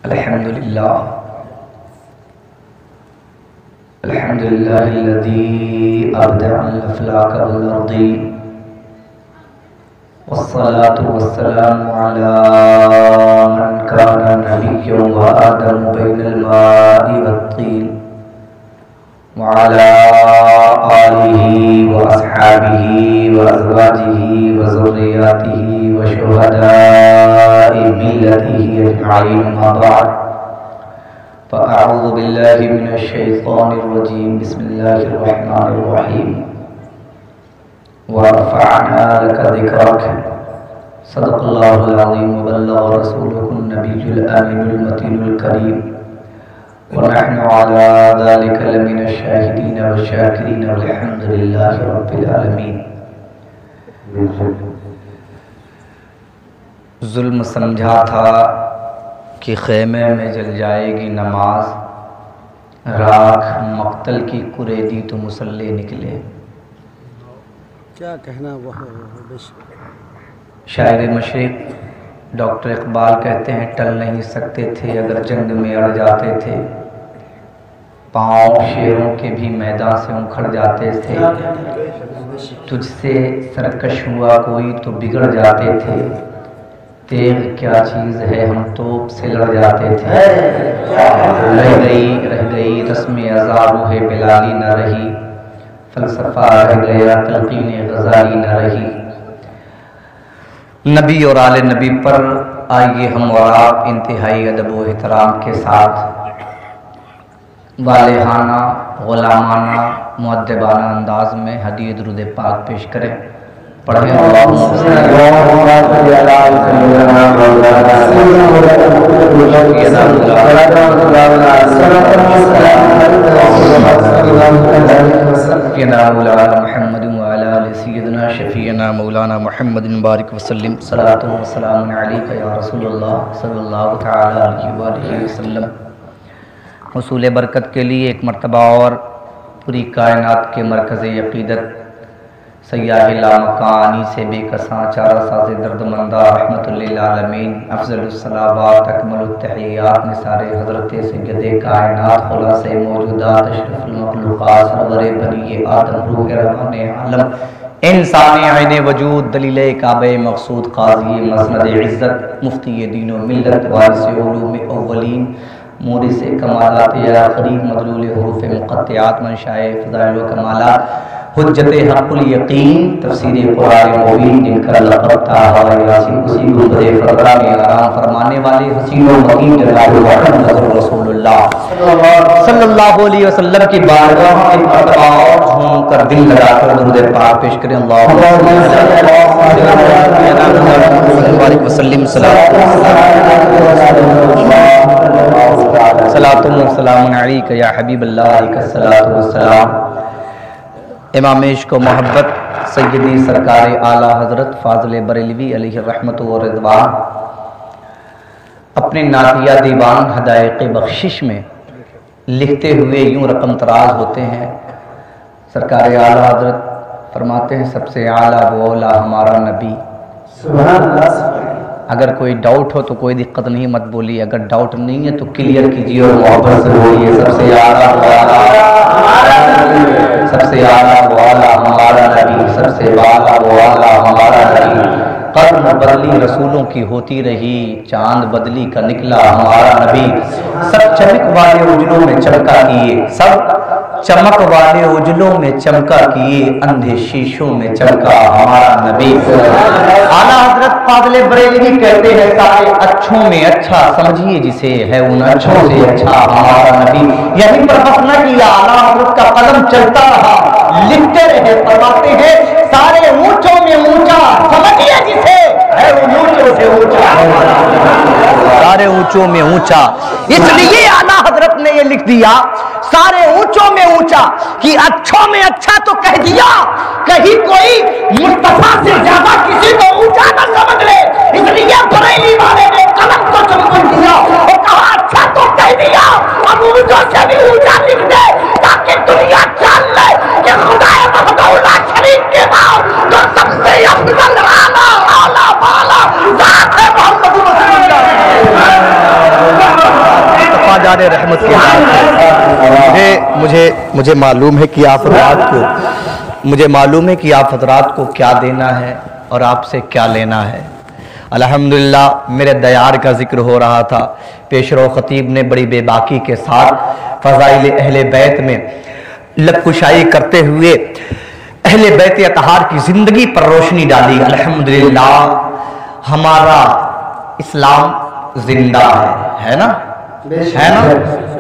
अल्हम्दुलिल्लाह अल्हम्दुलिल्लाहिल्लज़ी अबदअल अफ़लाक वल अर्दी वस्सलातु वस्सलामु अला मन काना नबिय्यन व आदमु बैनल माइ वत्तीन व अला आलिहि व अस्हाबिहि व अज़वाजिहि व ज़ुर्रिय्यतिहि व शुहदाइ मिल्लतिहि अजमईन अम्मा बाद फ़अऊज़ु बिल्लाहि मिनश शैतानिर रजीम बिस्मिल्लाहिर रहमानिर रहीम व रफ़अना लका ज़िक्रक सदक़ल्लाहुल अज़ीम व बल्लग़ रसूलुहुन नबियुल अमीनुल मतीनुल करीम व नहनु अला ज़ालिका लमिनश शाहिदीन व शाकिरीन वल्हम्दुलिल्लाहि रब्बिल आलमीन। जुल्म समझा था कि ख़ैमे में जल जाएगी नमाज, राख मक्तल की कुरेदी तो मुसल्ले निकले। क्या कहना वह शायर मशरिक़ डॉक्टर इकबाल कहते हैं, टल नहीं सकते थे अगर जंग में अड़ जाते थे, पाँव शेरों के भी मैदान से उखड़ जाते थे, तुझसे सरकश हुआ कोई तो बिगड़ जाते थे, तेग क्या चीज़ है हम तोप से लड़ जाते थे, रह गई रस्म अज़ा रूहे बिलाली न रही, फ़लसफ़ा रह गया तलक़ीन ग़ज़ाली न रही। नबी और आले नबी पर आइए हम और आप इंतहाई अदब व एहतराम के साथ वालेहाना ग़ुलामाना मुअद्दबाना अंदाज में हदीय दुरूद पाक पेश करें। पढ़ें सय्यदना शफीअना मौलाना मुहम्मदिन बारिक वसल्लम सलातु व सलामुन अलैका या रसूलल्लाह सल्लल्लाहु तआला अलैहि वसल्लम। हुसूल बरकत के लिए एक मर्तबा और पूरी कायनात के मरकज़ अक़ीदत सय्याह लामकानी से बेकसां चारा साज़े दर्दमंदा रहमतुल लिल आलमीन अफ़ज़लुस सलावात अकमलुत तहियात निसारे हज़रत सय्यदे कायनात खुलासे मौजूदात अशरफुल मखलूक़ात सरवरे बनी आदम रूह रवाने आलम इंसान ऐने वजूद दलील काबे मक़सूद क़ाज़ी मसनद इज़्ज़त मुफ्ती दीन व मिल्लत वारिस उलूम अव्वलीन मोरिस कमालात आखरीन मदलूल हुरूफ़ मुक़त्तिआत मंशाए फ़ज़ाइल व कमालात हुज्जत हक़्क़ुल यक़ीन तफ़सीर क़ुरान मुबीन जिनका लक़ब था यासीन उसी गुंबदे फ़ररा में आराम फरमाने वाले हसीन व मकीन जनाब मुहम्मद रसूलुल्लाह सल्लल्लाहु अलैहि वसल्लम की बारगाह में एक मरतबा और झूम कर दिल लगाकर दुरूद पाक पेश करें। अल्लाहुम्मा वसल्लिम सलातु व सलामुन अलैका या हबीबल्लाह सलातु व सलाम। इमाम इश्क़ व मोहब्बत सय्यदी सरकार आला हज़रत फ़ाज़िल बरेलवी अलैहि रहमत व रिज़वान अपने नातिया दीवान हदायक़ बख्शिश में लिखते हुए यूँ रकम तराज होते हैं। सरकार आला हज़रत फरमाते हैं, सबसे आला वो औला हमारा नबी। अगर कोई डाउट हो तो कोई दिक्कत नहीं, मत बोलिए, अगर डाउट नहीं है तो क्लियर कीजिए और मोहब्बत से बोलिए, सबसे आला वो सबसे आला वो आला हमारा नबी, सबसे आला वो आला हमारा नबी। कर्म बदली रसूलों की होती रही, चांद बदली का निकला हमारा नबी। सब चमक वाले उजलों में चमका किए, सब चमक वाले उजलों में चमका किए, अंधे शीशों में चमका हमारा नबी। आला हज़रत फ़ाज़िल बरेलवी कहते हैं, सारे अच्छों में अच्छा समझिए जिसे, है उन अच्छों से अच्छा हमारा नबी। यहीं पर बस न किया, आला हज़रत का कलम चलता रहा, लिखते रहे, फरमाते हैं, सारे ऊंचों में ऊंचा समझिए जिसे, है उन ऊंचों से ऊंचा, सारे ऊंचों में ऊंचा। इसलिए आला हज़रत ने ये लिख दिया, सारे ऊंचों में ऊंचा, कि अच्छों में अच्छा तो कह दिया, कहीं कोई मुस्तफा से ज्यादा किसी को ऊंचा न समझ ले। इसलिए बरेली वाले ने कलम को चमक दिया और कहा, अच्छा तो कह दिया, अब ऊंचों से भी ऊंचा लिख दे, ताकि दुनिया जान ले कि खुदा महदौला शरीफ के बाद तो सबसे अफजल आला आला वाला ज़ात है मोहम्मद रसूलुल्लाह। ताजदार रहमत की हालत है। मुझे मालूम है कि आप हज़रात को क्या देना है और आपसे क्या लेना है। अल्हम्दुलिल्लाह मेरे दयार का जिक्र हो रहा था। पेशरो खतीब ने बड़ी बेबाकी के साथ फ़ज़ाइल अहले बैत में लबकुशाई करते हुए अहले बैत अतहार की ज़िंदगी पर रोशनी डाली। अल्हम्दुलिल्लाह हमारा इस्लाम जिंदा है ना?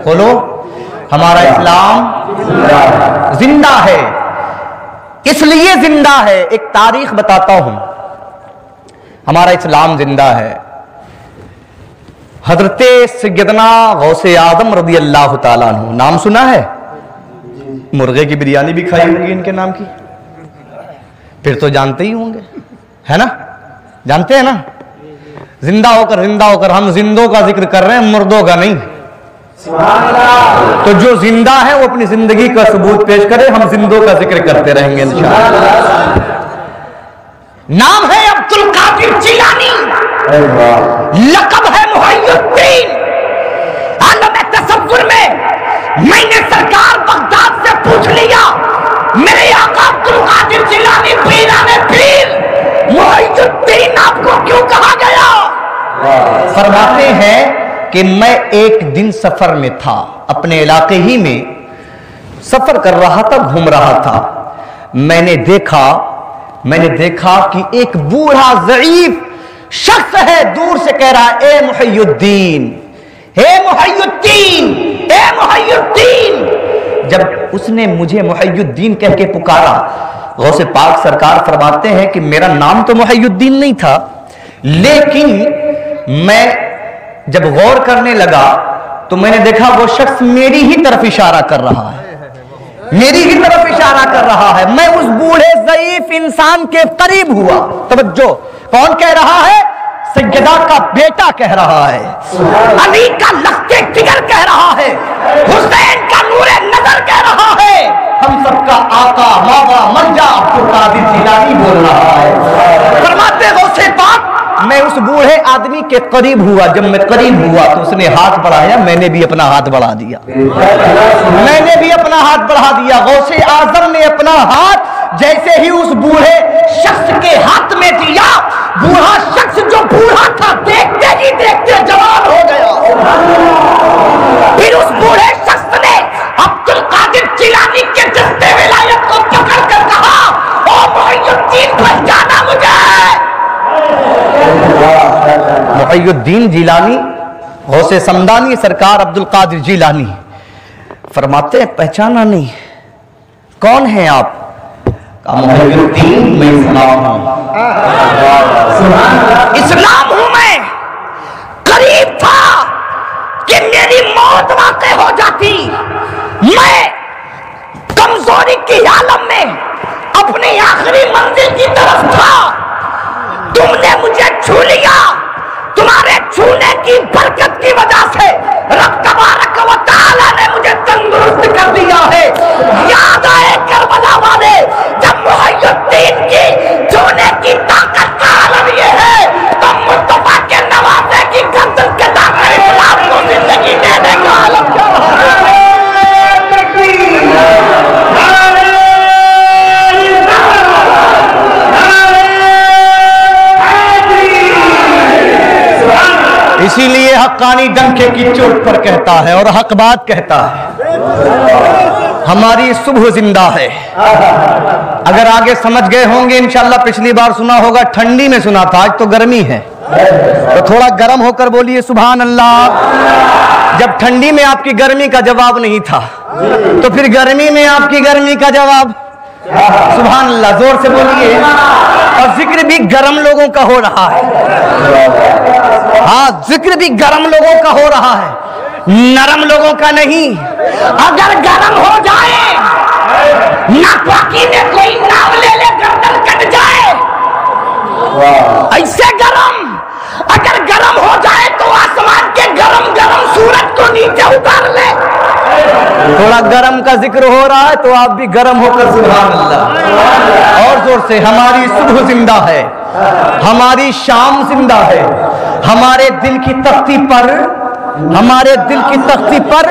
बोलो, हमारा इस्लाम जिंदा है। इसलिए जिंदा है, एक तारीख बताता हूं। हमारा इस्लाम जिंदा है। हजरत सैयदना गौसे आदम रज़ी अल्लाह ताला अन्हु, नाम सुना है? मुर्गे की बिरयानी भी खाई होगी इनके नाम की, फिर तो जानते ही होंगे, है ना? जानते हैं ना? जिंदा होकर हम जिंदों का जिक्र कर रहे हैं, मुर्दों का नहीं। तो जो जिंदा है वो अपनी जिंदगी का सबूत पेश करे, हम जिंदों का जिक्र करते रहेंगे इंशाअल्लाह। नाम है अब्दुल कादिर जिलानी, लक़ब है मुहय्यिद्दीन। आलम तसव्वुर में मैंने सरकार बगदाद से पूछ लिया, मेरे आका अब्दुल कादिर जिलानी पीराने पीर मुहय्यिद्दीन आपको क्यों कहा गया? फरमाते हैं कि मैं एक दिन सफर में था, अपने इलाके ही में सफर कर रहा था, घूम रहा था। मैंने देखा कि एक बूढ़ा ज़ईफ शख्स है, दूर से कह रहा है, ए मुहय्यिद्दीन, ए मुहय्यिद्दीन, ए मुहय्यिद्दीन। जब उसने मुझे मुहय्यिद्दीन कह के पुकारा, गौसे पाक सरकार फरमाते हैं कि मेरा नाम तो मुहय्यिद्दीन नहीं था, लेकिन मैं जब गौर करने लगा तो मैंने देखा वो शख्स मेरी ही तरफ इशारा कर रहा है, मेरी ही तरफ इशारा कर रहा है। मैं उस बूढ़े ज़ईफ इंसान के करीब हुआ। तवज्जो, कौन कह रहा है? सैयदा का बेटा कह रहा है, अली का लख्ते जिगर कह रहा है, हुसैन का नूरे नजर कह रहा है, हम सबका आका मौला मंजा अब्दुल कादिर जिलानी बोल रहा है। फरमाते गौसे पाक, मैं उस बूढ़े आदमी के करीब हुआ। जब मैं करीब हुआ तो उसने हाथ बढ़ाया, मैंने भी अपना हाथ बढ़ा दिया, गौसे आजम ने अपना हाथ जैसे ही उस बूढ़े शख्स के हाथ में दिया, बूढ़ा शख्स जो बूढ़ा था देखते ही देखते जवान हो गया। फिर उस बूढ़े शख्स ने अब्दुल कादिर जिलानी के दस्ते विलायत को पकड़ कर कहा, ओ मुहय्यिद्दीन पहचाना मुझे? मुहय्यिद्दीन जिलानी, गौसे समदानी सरकार अब्दुल कादिर जिलानी फरमाते हैं, पहचाना नहीं, कौन है आप? मुहय्यिद्दीन मैं इस्लाम हूं। मैं करीब था कि मेरी मौत वाक़ई हो जाती। मैं कमजोरी की आलम में अपनी आखिरी मंजिल की तरफ था, तुमने मुझे छू लिया। तुम्हारे छूने की बरकत की वजह से रब तबारक व तआला ने मुझे तंदुरुस्त कर दिया है। याद आए करबला वाले, जब मुहय्यिद्दीन की छूने की ताकत का आलम ये है, तो मुस्तफा के नवासे की गर्दन के दामन इस्लाम को जिंदगी देने का आलम क्या है? इसीलिए हक्कानी डंके की चोट पर कहता है और हक बात कहता है, हमारी सुबह जिंदा है। अगर आगे समझ गए होंगे इंशाअल्लाह, पिछली बार सुना होगा, ठंडी में सुना था, आज तो गर्मी है, तो थोड़ा गर्म होकर बोलिए सुभान अल्लाह। जब ठंडी में आपकी गर्मी का जवाब नहीं था, तो फिर गर्मी में आपकी गर्मी का जवाब सुभान अल्लाह, जोर से बोलिए। और जिक्र भी गर्म लोगों का हो रहा है, हाँ, जिक्र भी गर्म लोगों का हो रहा है, नरम लोगों का नहीं। अगर गर्म हो जाए, नापाकी में कोई नाम ले ले, गर्दन कट जाए, ऐसे गर्म। अगर गर्म हो जाए तो आसमान के गरम गरम सूरज को नीचे उतार ले। थोड़ा गरम का जिक्र हो रहा है तो आप भी गरम होकर सुभान अल्लाह और जोर से। हमारी सुबह जिंदा है, हमारी शाम जिंदा है, हमारे दिल की तख्ती पर हमारे दिल की तख्ती पर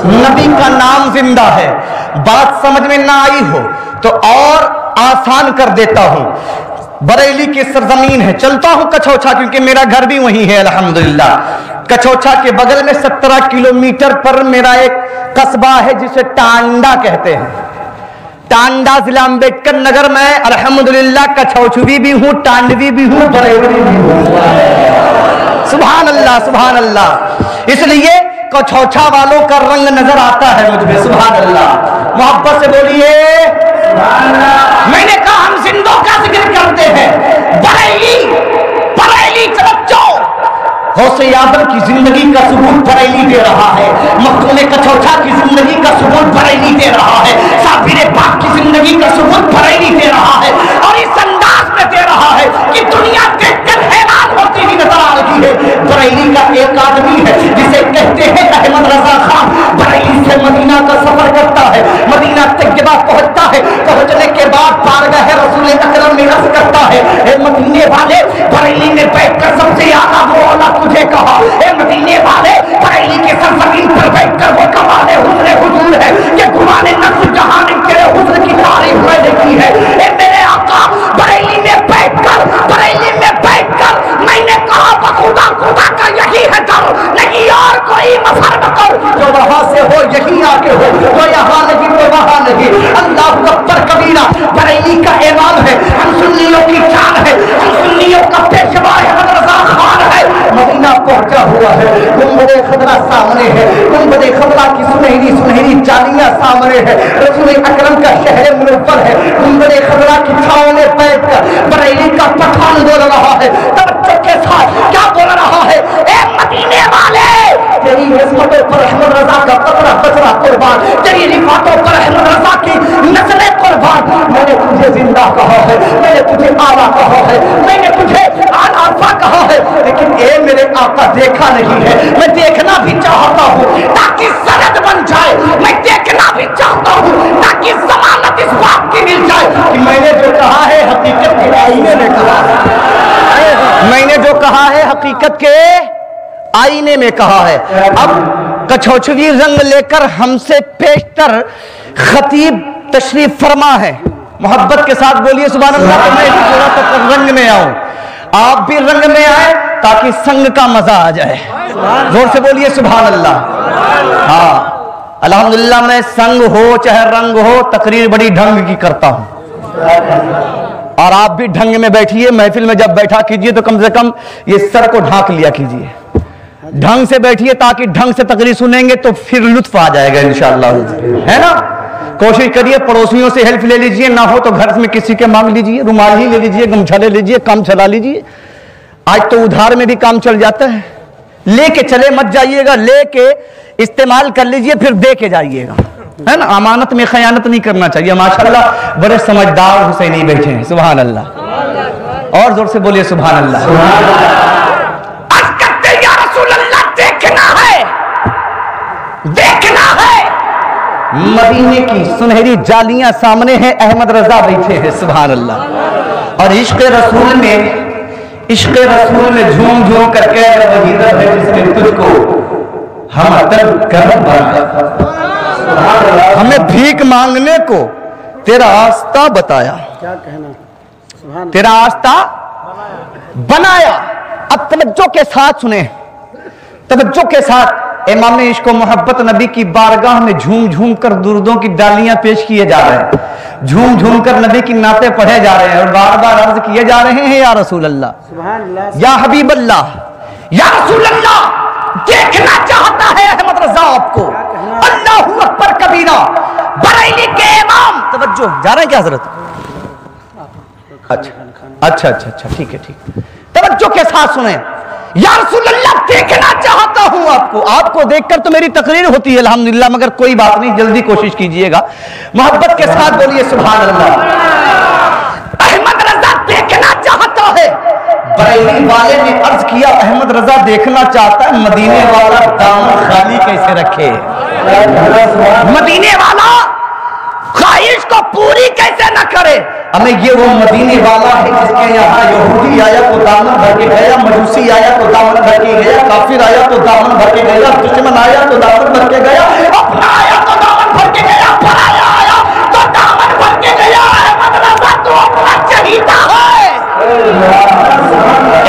नबी का नाम जिंदा है। बात समझ में ना आई हो तो और आसान कर देता हूं। बरेली की सरजमीन है, चलता हूं कछौछा क्योंकि मेरा घर भी वहीं है अल्हम्दुलिल्लाह। कछौछा के बगल में 17 किलोमीटर पर मेरा एक कस्बा है जिसे टांडा कहते हैं। टांडा जिला अम्बेडकर नगर में अल्हम्दुलिल्लाह कछौछुवी भी हूं, टांडवी भी हूं, बरेली भी हूं। सुभान अल्लाह, सुभान अल्लाह। इसलिए कछौछा वालों का रंग नजर आता है मुझ में। सुभान अल्लाह, मोहब्बत से बोलिए। मैंने कहा हम जिंदों का जिक्र करते हैं। बरेली, बरेली चलो, गौसे आजम की जिंदगी का सबूत बरेली दे रहा है। मखदूम कछौछा की जिंदगी का सबूत बरेली दे रहा है। साबिर पाक की जिंदगी का सबूत बरेली दे रहा है। और इस अंदाज में दे रहा है कि दुनिया देखकर हैरान होती हुई नजर आ रही है। बरेली का एक आदमी है जिसे कहते हैं अहमद रजा खान। बरेली से मदीना का सफर करता है, मदीना तैयबा पहुंचता है। पहुंचने के बाद बारगाह रसूल अकरम में अर्ज करता है, ए मदीने वाले, बरेली में बैठकर सबसे आला वो औला तुझे कहा। ए मदीने वाले, बरेली के सरजमीन पर बैठकर वो कमाले हुस्न हुजूर है कि गुमाने नस्ल जहां ने तेरे हुस्न की तारीफ मैंने की है। ए मेरे आका, बरेली में बैठकर, बरेली में बैठकर मैंने कहा बखुदा खुदा का यही है दर, नहीं और कोई मफर कर। जो वहां से हो यही आके हो, जो यहाँ नहीं तो वहां नहीं। अल्लाह अकबर कबीरा बरेली का इमाम है, हम सुन्नियों की जान है, हम सुन्नियों का पेशवा अहमद रजा खान है। मदीना पहुंचा हुआ है, गुंबदे खदरा सामने है, गुंबदे खदरा की सुनहरी सुनहरी जालियां सामने है। रसूल अकरम का शहर मुनव्वर है, गुंबदे खदरा की छांव में बैठकर बरेली का पठान बोल रहा है। तवज्जो के साथ क्या बोल रहा है? ए मदीने वाले, तेरी हिस्मतों पर अहमद रजा का कतरा कचरा कुर्बान, तेरी रिफातों पर अहमद रजा की नस्लें कुर्बान। मैंने तुझे जिंदा कहा है, मैंने तुझे आला कहा है, मैंने तुझे आलाफा कहा है, लेकिन ए मेरे आका देखा नहीं है। मैं देखना भी चाहता हूँ ताकि सनद बन जाए, मैं देखना भी चाहता हूँ ताकि जमानत इस बात की मिल जाए कि मैंने जो कहा है हकीकत के आईने में कहा है। मैंने जो कहा है हकीकत के आईने में कहा है। अब कछौछवी रंग लेकर हमसे पेशतर खतीब तशरीफ फरमा है। मोहब्बत के साथ बोलिए सुभान अल्लाह। तो मैं भी थोड़ा सा रंग में आऊं, आप भी रंग में आए ताकि संग का मजा आ जाए। जोर से बोलिए सुभान अल्लाह। हाँ अल्हम्दुलिल्लाह, मैं संग हो चाहे रंग हो, तकरीर बड़ी ढंग की करता हूं। और आप भी ढंग में बैठिए। महफिल में जब बैठा कीजिए तो कम से कम ये सर को ढांक लिया कीजिए। ढंग से बैठिए ताकि ढंग से तकरीर सुनेंगे तो फिर लुत्फ आ जाएगा इंशाअल्लाह, है ना। कोशिश करिए पड़ोसियों से हेल्प ले लीजिए, ना हो तो घर में किसी के मांग लीजिए, रुमाल ही ले लीजिए, गमछा ले लीजिए, काम चला लीजिए। आज तो उधार में भी काम चल जाता है। लेके चले मत जाइएगा, लेके इस्तेमाल कर लीजिए, फिर दे के जाइएगा, है ना। अमानत में खयानत नहीं करना चाहिए। माशाअल्लाह बड़े समझदार हुसैनी बैठे हैं। सुभान अल्लाह, और जोर से बोलिए सुभान अल्लाह। देखना है, देखना है। मदीने की सुनहरी जालियां सामने हैं, अहमद रजा बैठे हैं। सुभान अल्लाह। और इश्क रसूल में झूम झूम करके वही रब है जिसने तुझको हम अतल कर बनाया, हमें भीख मांगने को तेरा आस्था बताया। क्या कहना, तेरा आस्था बनाया। अब तवज्जो के साथ सुने, तवज्जो के साथ। इमाम इश्क व मोहब्बत नबी की बारगाह में झूम झूम कर दुरूदों की डालियां पेश किए जा रहे हैं, झूम झूम कर नबी की नाते पढ़े जा रहे हैं और बार बार अर्ज किए जा रहे हैं, या रसूल अल्लाह, सुभान अल्लाह, या हबीब अल्लाह, या रसूल अल्लाह। देखना चाहता है अहमद रजा आपको। अल्लाहू अकबर कबीरा, बरेली के इमाम। तवज्जो, जा रहे हैं क्या हजरत? अच्छा, ठीक है, ठीक। तवज्जो के साथ सुने। या रसूल अल्लाह, देखना चाहता हूं आपको। आपको देखकर तो मेरी तकरीर होती है अल्हम्दुलिल्लाह, मगर कोई बात नहीं, जल्दी कोशिश कीजिएगा। मोहब्बत के साथ बोलिए सुभान अल्लाह। अहमद रजा देखना चाहता है। बरेली वाले ने अर्ज किया, अहमद रजा देखना चाहता है, मदीने वाला दामन खाली कैसे रखे? मदीने वाला ख्वाहिश को वो पूरी कैसे ना करे। हमें ये वो मदीने वाला है जिसके यहाँ यहूदी आया तो दामन भर के गया, मजूसी आया तो दामन भर के गया, काफिर आया तो दामन भर के गया, दुश्मन आया तो दामन भर के गया, अपना आया तो दामन भर के गया, पराया आया तो दामन भर के गया। मदरसा तो अपना चहीता है।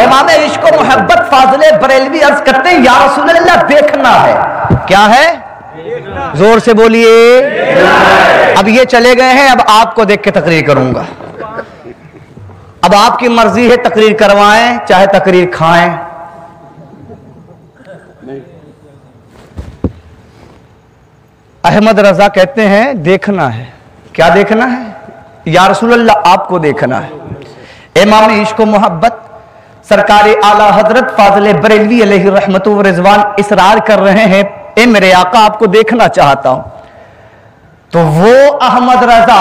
इमाम इश्क व मोहब्बत फाजिले बरेलवी अर्ज करते हैं, या रसूल अल्लाह देखना है। क्या है? जोर से बोलिए। अब ये चले गए हैं, अब आपको देख के तकरीर करूंगा। अब आपकी मर्जी है, तकरीर करवाएं चाहे तकरीर खाएं। अहमद रजा कहते हैं देखना है। क्या देखना है? या रसूल अल्लाह आपको देखना है। इमाम इश्क व मोहब्बत सरकार आला हजरत फाजिल बरेलवी अलैहि रहमतु व रिजवान इसरार कर रहे हैं, ए मेरे आका आपको देखना चाहता हूं। तो वो अहमद रजा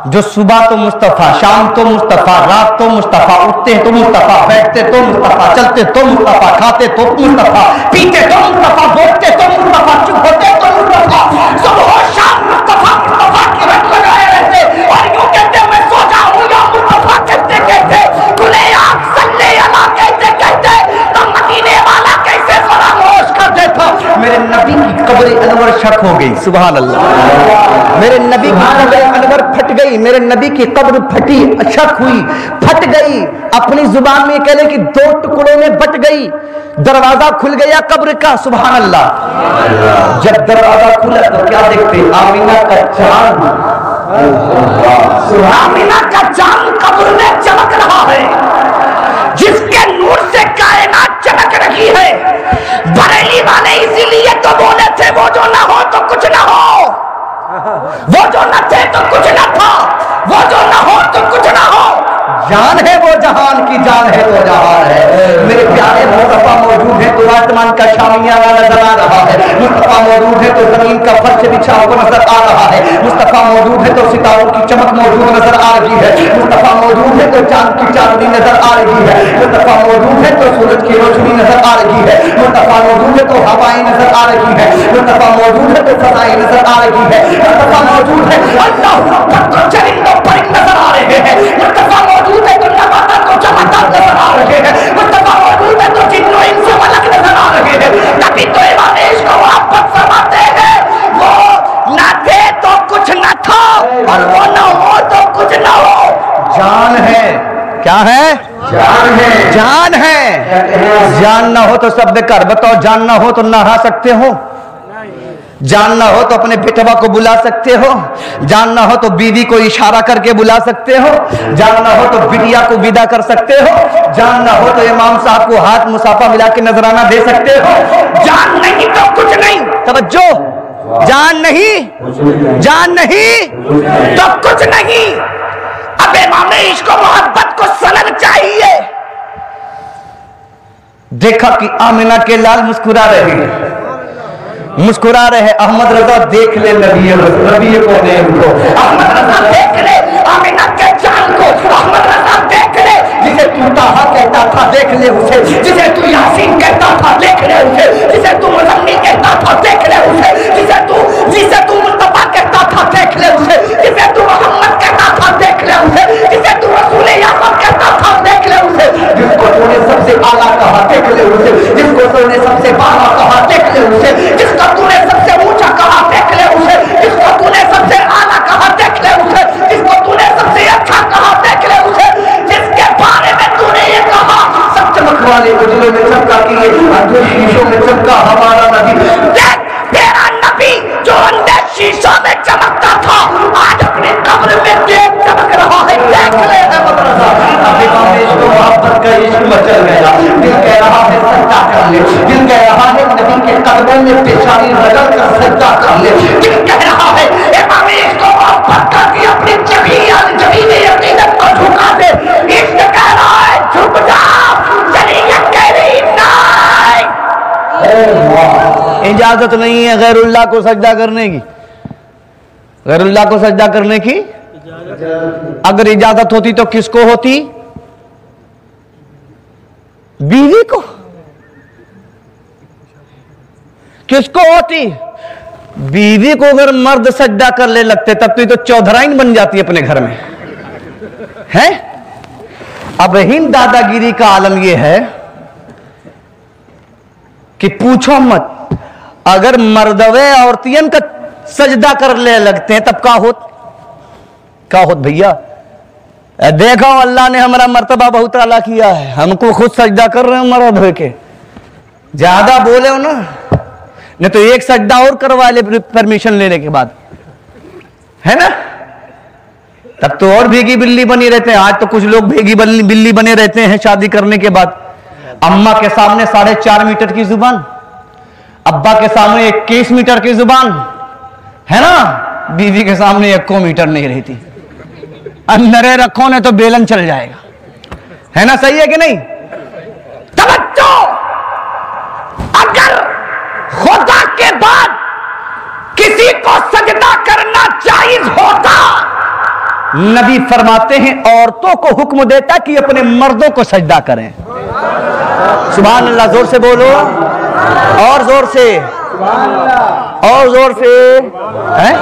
जो सुबह तो मुस्तफा, शाम तो मुस्तफा, रात तो मुस्तफा, उठते तो मुस्तफा, बैठते तो मुस्तफा, चलते तो मुस्तफा, खाते तो मुस्तफा, पीते तो मुस्तफा, बोलते तो मुस्तफा, चुप होते तो मुस्तफा, सुबह शाम मुस्तफा मुस्तफा की रट लगाए रहते और यूं कहते मैं सो जाऊं या मुस्तफा कहते कहते खुले आंख सल्ले अला कहते कहते तो मदीने वाला कैसे फरामोश कर देता। मेरे नबी की कब्र अनवर शक हो गई। सुभान अल्लाह। मेरे नबी की कब्र अनवर फट गई, मेरे नबी की कब्र फटी, शक हुई, फट गई। अपनी जुबान में कहले कि दो टुकड़ों में बट गई। दरवाजा खुल गया कब्र का। सुभान अल्लाह। जब दरवाजा खुला तो क्या देखते? आमीना का चांद। आमीना का चांद कब्र में चमक रहा है, जिसके नूर से कायनात चमक रही है। बरेली वाले इसीलिए तो बोले थे वो जो ना हो तो कुछ ना हो, वो जो न थे तो कुछ न था, वो जो न हो तो कुछ ना हो। जान है वो जहान की, जान है वो जहान है। मेरे प्यारे मुस्तफा मौजूद है तो आसमान का शामियाना नजर आ रहा है। मुस्तफा मौजूद है तो जमीन का फर्श बिछा हुआ नजर आ रहा है। मुस्तफा मौजूद है तो सितारों की चमक मौजूद नजर आ रही है। मुस्तफा मौजूद है तो चांद की चांदनी नजर आ रही है। मुस्तफा मौजूद है तो सूरज की रोशनी नजर आ रही है। मुस्तफा मौजूद है तो हवाएं नजर आ रही है। मुस्तफा मौजूद है तो फजाएं नजर आ रही है। मुस्तफा मौजूद है अल्लाह अकबर तो चरिंदों परिंद नजर आ रहे हैं। मुस्तफा मौजूद है तो नबातात को चमकदार नजर आ रहे हैं। मुस्तफा मौजूद है तो जिन्नो इंसान मलक नजर आ रहे हैं। तभी तो इमाम इश्क व मोहब्बत फरमाते हैं वो न थे तो कुछ न था और वो न हो तो कुछ न हो। जान है। क्या है? जान है। जान है। जान ना हो तो सब बेकार। बताओ, जान ना हो तो नहा सकते हो? जान ना हो तो अपने बेटवा को बुला सकते हो? जान ना हो तो बीवी को इशारा करके बुला सकते हो? जान ना हो तो बिटिया को विदा कर सकते हो? जान ना हो तो इमाम साहब को हाथ मुसाफा मिला के नजराना दे सकते हो? जान नहीं तो कुछ नहीं। तवज्जो, जान नहीं, जान नहीं तो कुछ नहीं। अब इमाम इश्क व मोहब्बत को सनद चाहिए। देखा कि आमिना के लाल मुस्कुरा रहे हैं, मुस्कुरा रहे। अहमद रजा देख ले नबी को, अहमद रजा देख ले आमिना के चांद को। अहमद रजा देख ले जिसे तू ताहा कहता था, देख ले उसे। जिसे तू यासीन कहता था, देख ले उसे। जिसे तू मुज़म्मिल कहता था, देख ले उसे। जिसे तू मुस्तफा कहता था, देख ले उसे। जिसे तू मोहम्मद कहता था, देख ले उसे। जिसे तू रसूल याकूब कहता था, देख ले उसे। जिसको तूने सबसे आला कहा, देख ले उसे। जिसको तूने सबसे बाला कहा, देख ले उसे। जिसको तूने सबसे ऊंचा कहा, देख ले उसे। जिसको तूने सबसे आला कहा, देख ले उसे। जिसको तूने सबसे अच्छा कहा, देख ले उसे। जिसके बारे में तूने ये कहा सब चमक वाले उजलों में चमका किए, अंधे शीशों में चमका हमारा नबी। देख तेरा नबी जो अंधे शीशों में चमकता था, आज अपने कब्र में देख चमक रहा है। देख ले मदरसा। अभी इसको मोहब्बत का इश्क मचल गया। दिल कह रहा है सच्चा कर ले। दिल कह रहा है नबी के कदमों में पेशानी रगड़ कर सच्चा कर ले। दिल कह रहा है इमाम इश्क व मोहब्बत का कि अपनी जमीन यकीनत को झुका दे। इश्क कह रहा है झुक जाओ, शरीयत कह रही नहीं। इजाजत नहीं है गैरुल्लाह को सजदा करने की। गैरुल्लाह को सजदा करने की अगर इजाजत होती तो किसको होती? बीवी को। किसको होती? बीवी को अगर मर्द सजदा कर ले लगते तब तो ये तो चौधराइन बन जाती अपने घर में है। अब हिंद दादागिरी का आलम यह है कि पूछो मत, अगर मर्दवे औरतियन का सजदा कर ले लगते हैं तब क्या होत भैया। देखो अल्लाह ने हमारा मर्तबा बहुत आला किया है, हमको खुद सजदा कर रहे हैं मर्द हो के। ज्यादा बोले हो ना, नहीं तो एक सजदा और करवा ले परमिशन लेने के बाद, है ना। तब तो और भीगी बिल्ली बनी रहते हैं। आज तो कुछ लोग भीगी बिल्ली बने रहते हैं शादी करने के बाद। अम्मा के सामने 4.5 मीटर की जुबान, अब्बा के सामने 21 मीटर की जुबान, है ना। बीवी के सामने 1 मीटर नहीं रहती। अंदर रखो ने तो बेलन चल जाएगा, है ना। सही है कि नहीं। तवज्जो, अगर खुदा के बाद किसी को सजदा करना जायज होता, नबी फरमाते हैं औरतों को हुक्म देता कि अपने मर्दों को सजदा करें। सुभान अल्लाह, जोर से बोलो, और जोर से, और जोर से, हैं?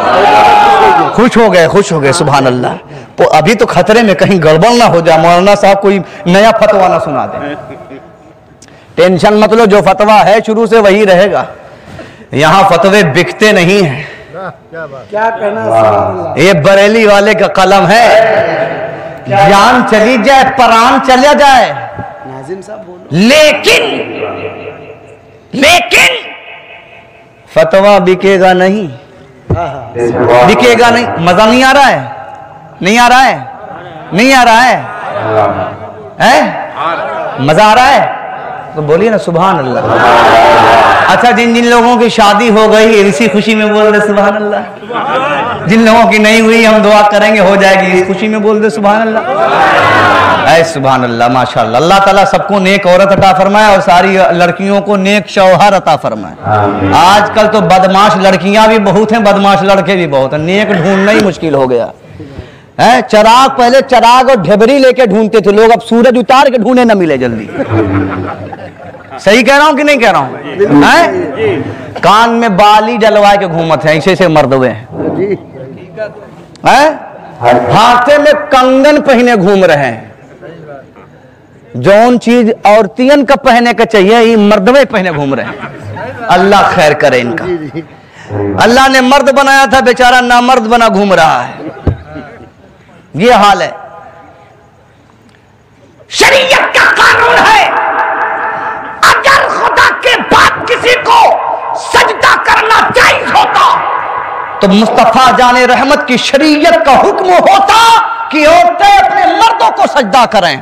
खुश हो गए सुभान अल्लाह। तो अभी तो खतरे में कहीं गड़बड़ ना हो जाए, मौलाना साहब कोई नया फतवा ना सुना दे। टेंशन मत लो, जो फतवा है शुरू से वही रहेगा। यहां फतवे बिकते नहीं हैं। क्या कहना, ये बरेली वाले का कलम है। जान चली जाए, प्राण चला जाए, नाजिम साहब बोलो, लेकिन फतवा बिकेगा नहीं, बिकेगा नहीं। मजा नहीं आ रहा है, नहीं आ रहा है, नहीं आ रहा है, मजा आ रहा है तो बोलिए ना सुभान अल्लाह। अच्छा, जिन जिन लोगों की शादी हो गई इसी खुशी में बोल दे सुभान अल्लाह। जिन लोगों की नहीं हुई हम दुआ करेंगे हो जाएगी, इस खुशी में बोल दे सुभान अल्लाह। ऐ सुभान अल्लाह, माशाअल्लाह। अल्लाह ताला सबको नेक औरत अता फरमाए और सारी लड़कियों को नेक शौहर अता फरमाए। आजकल तो बदमाश लड़कियां भी बहुत हैं, बदमाश लड़के भी बहुत हैं, नेक ढूंढना ही मुश्किल हो गया है। चराग, पहले चराग और ढेबरी लेके ढूंढते थे लोग, अब सूरज उतार के ढूंढे ना मिले जल्दी। सही कह रहा हूं कि नहीं कह रहा हूं, हैं? कान में बाली डलवा के घूमत है, ऐसे मर्दवे हैं, हाथे में कंगन पहने घूम रहे हैं। जौन चीज औरतियन का पहने का चाहिए ये मर्दवे पहने घूम रहे हैं। अल्लाह खैर करे इनका। अल्लाह ने मर्द बनाया था, बेचारा नामर्द बना घूम रहा है। ये हाल है। शरीयत का कानून है, अगर खुदा के बाद किसी को सजदा करना जायज होता तो मुस्तफा जाने रहमत की शरीयत का हुक्म होता कि औरतें अपने मर्दों को सजदा करें।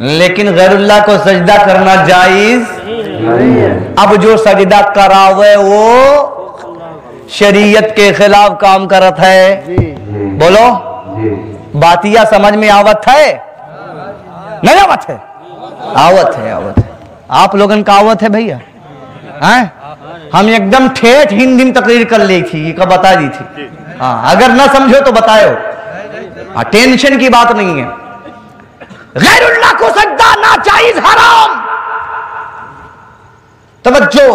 लेकिन गैरुल्लाह को सजदा करना जायज नहीं है। अब जो सजदा करावे वो शरीयत के खिलाफ काम करत है। बोलो, बातिया समझ में आवत है, नहीं आवत है? आवत है, आवत है। आप लोगन का आवत है भैया, हैं? हम एकदम ठेठ हिंदी में तकरीर कर ली थी, कब बता दी थी। हाँ, अगर ना समझो तो बताओ। हाँ, टेंशन की बात नहीं है। गैरुल्लाह को सजदा नाजायज, हराम। तवज्जो,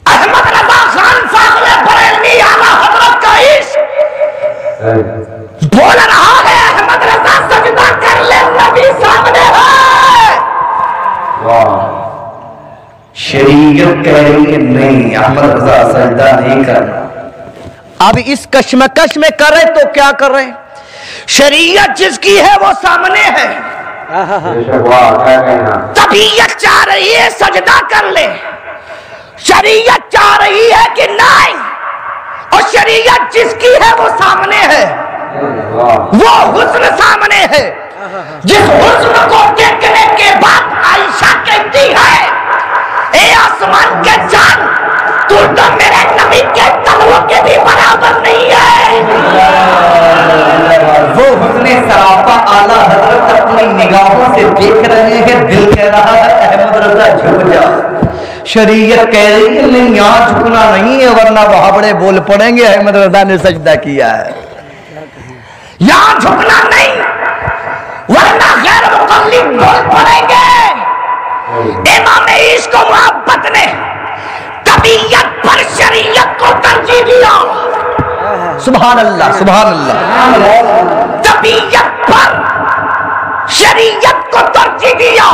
अहमद रजा खान फाखरे बरेलवी आला हजरत का इश्क बोल रहा है, अहमद रजा सजदा कर ले, नबी सामने है। शरीयत कह रही है नहीं, अहमद रजा सजदा नहीं करना। अब इस कश्मकश में करे तो क्या कर रहे? शरीयत जिसकी है वो सामने है, तबीयत चाह रही है सजदा कर ले, शरीयत चाह रही है कि नहीं, और शरीयत जिसकी है वो सामने है, वो हुस्न सामने है। जिस हुस्न को देखने के बाद आयशा कहती है, ए आसमान के चांद, तू तो मेरे नबी के तलवों के भी बराबर नहीं है। वो हुस्ने सरापा आला हजरत अपनी निगाहों से देख रहे हैं, दिल कह रहा है अहमद रजा झुक जा। शरीयत कह रही है नहीं, यहाँ झुकना नहीं है वरना वहां बड़े बोल पड़ेंगे, अहमद रजा ने सजदा किया है। यहाँ झुकना नहीं वरना गैर मुकल्लिद बोल पड़ेंगे। इमाम इश्क व मोहब्बत ने तबीयत सुभान अल्लाह, सुभान अल्लाह। तबीयत पर शरीयत को तरजीह दिया,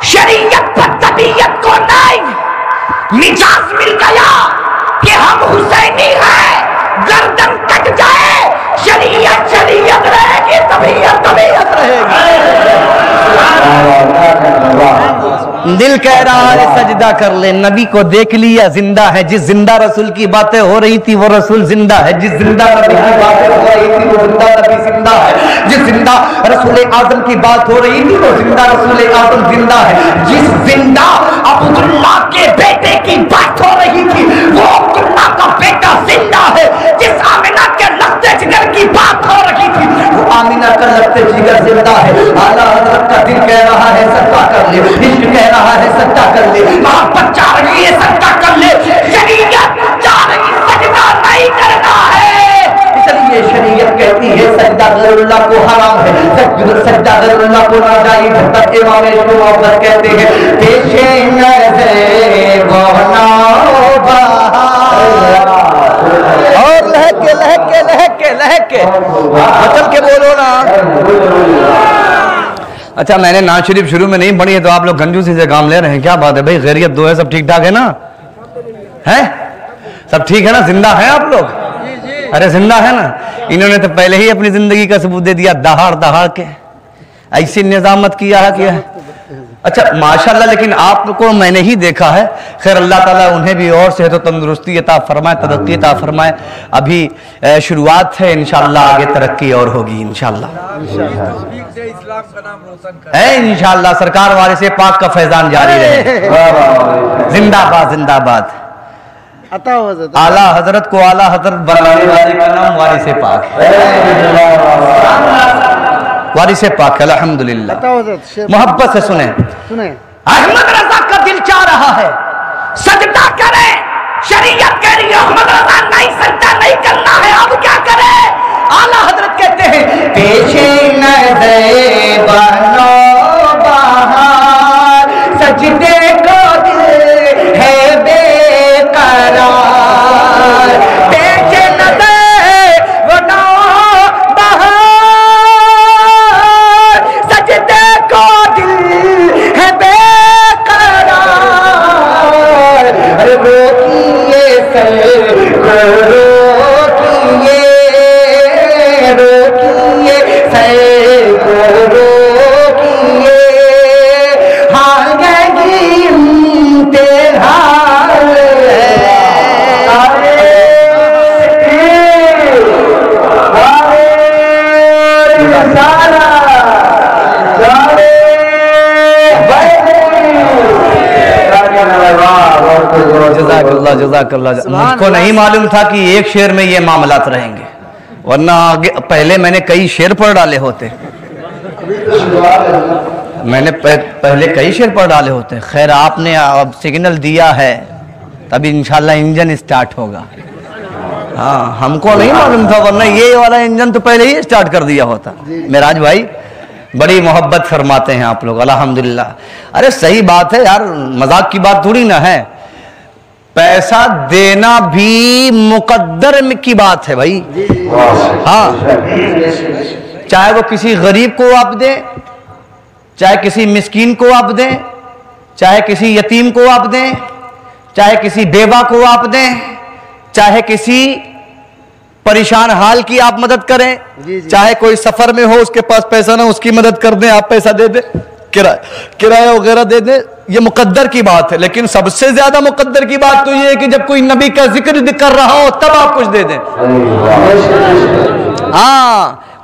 शरीयत पर तबीयत को नहीं। मिजाज मिल गया कि हम हुसैनी हैं, गर्दन कट जाए, शरीयत शरीयत रहेगी, तबीयत तबीयत रहेगी। दिल कह रहा है सजदा कर ले, नबी को देख लिया जिंदा है। जिस जिंदा रसूल की बातें हो रही थी वो रसूल जिंदा है। जिस जिंदा नबी की बातें हो रही थी वो जिंदा नबी जिंदा है। जिस जिंदा रसूल आजम की बात हो रही थी वो जिंदा रसूल आजम जिंदा है। जिस जिंदा अब्दुल्लाह के बेटे की बात हो रही थी वो अब्दुल्लाह का बेटा जिंदा है। जिस आमिना के लगते जिगर की बात हो रही थी वो आमिना का लगते जिगर जिंदा है। आला हज़रत का दिल कह रहा है सजदा कर ले, इश्क कह रहा है सजदा कर ले, मोहब्बत चाह रही है सजदा कर ले, शरीयत चाह रही सजदा नहीं करना है। इसलिए शरीयत कहती है सजदा गैरुल्लाह को हराम है, सजदा गैरुल्लाह को नाजायज है। तब इमाम मोहब्बत कहते हैं पेशे नज़र बहना और लहके लहके लहके लहके चल के बोलो ना। अच्छा, मैंने नाज शरीफ शुरू में नहीं पढ़ी है तो आप लोग कंजूसी से काम ले रहे हैं, क्या बात है भाई? खैरियत दो है, सब ठीक ठाक है ना? है सब ठीक है ना? जिंदा है आप लोग? अरे जिंदा है ना? इन्होंने तो पहले ही अपनी जिंदगी का सबूत दे दिया, दहाड़ दहाड़ के ऐसी निजामत किया है। अच्छा माशाल्लाह, लेकिन आपको मैंने ही देखा है। खैर अल्लाह ताला उन्हें भी और सेहत और तंदुरुस्ती अता फरमाए, तरक्की अता फरमाए। अभी शुरुआत है, इंशाअल्लाह आगे तरक्की और होगी इंशाअल्लाह है। इंशाअल्लाह सरकार वाले से पाक का फैजान जारी रहे। जिंदाबाद जिंदाबाद। आला हजरत को आला हजरत बनाने वाले का नाम वारिस पाक है। वारिस पाक अल्हम्दुलिल्लाह। मोहब्बत से सुने, अहमद रजा का दिल चाह रहा है सजदा करे, शरीयत कह रही है अहमद रजा नहीं, सजदा नहीं करना है, अब क्या करे? आला हजरत कहते हैं पेशे नज़र बनो बहार, सजदे को दिल है बेकरार। पेशे नज़र बनो बहार, सजदे को दिल है बेकरार। अरे रोकिए सर को रोकिए, रोकिए सर को रोकिए, हारेगी इम्तिहान जज़ाकल्लाह जज़ाकल्लाह। मुझको नहीं मालूम था कि एक शेर में ये मामलात रहेंगे, वरना आगे पहले मैंने कई शेर पढ़ डाले होते। मैंने पहले कई शेर पढ़ डाले होते। खैर आपने अब सिग्नल दिया है तभी इंशाल्लाह इंजन स्टार्ट होगा। हाँ हमको नहीं मालूम था, वरना ये वाला इंजन तो पहले ही स्टार्ट कर दिया होता। मेराज भाई बड़ी मोहब्बत फरमाते हैं आप लोग अल्हम्दुलिल्लाह। अरे सही बात है यार, मजाक की बात थोड़ी ना है। पैसा देना भी मुकद्दर की बात है भाई। हाँ, चाहे वो किसी गरीब को आप दें, चाहे किसी मिस्कीन को आप दें, चाहे किसी यतीम को आप दें, चाहे किसी बेवा को आप दें, चाहे किसी परेशान हाल की आप मदद करें, चाहे कोई सफर में हो उसके पास पैसा ना, उसकी मदद कर दें, आप पैसा दे दें, किराया वगैरह दे दें, ये मुकद्दर की बात है। लेकिन सबसे ज्यादा मुकद्दर की बात तो ये है कि जब कोई नबी का जिक्र कर रहा हो तब आप कुछ दे दें। हाँ,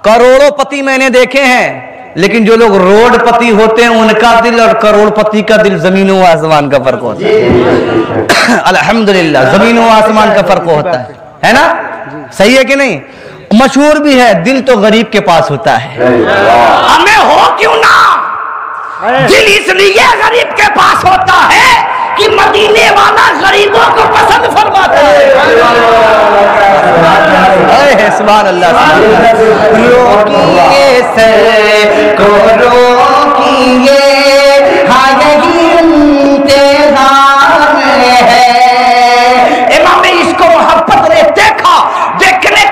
करोड़ों मैंने देखे हैं, लेकिन जो लोग रोडपति होते हैं उनका दिल और करोड़पति का दिल जमीनों आसमान का फर्क होता है। अल्हम्दुलिल्लाह जमीनों आसमान का फर्क होता है ना? सही है कि नहीं? मशहूर भी है, दिल तो गरीब के पास होता है। हमें हो क्यों ना, दिल इसलिए गरीब के पास होता है कि मदीने वाला गरीबों को पसंद फरमाता है। सुभान अल्लाह। रोकिए से को रोकिए, हाँ यही इम्तिहान है। इमाम इसको मोहब्बत ने देखा, देखने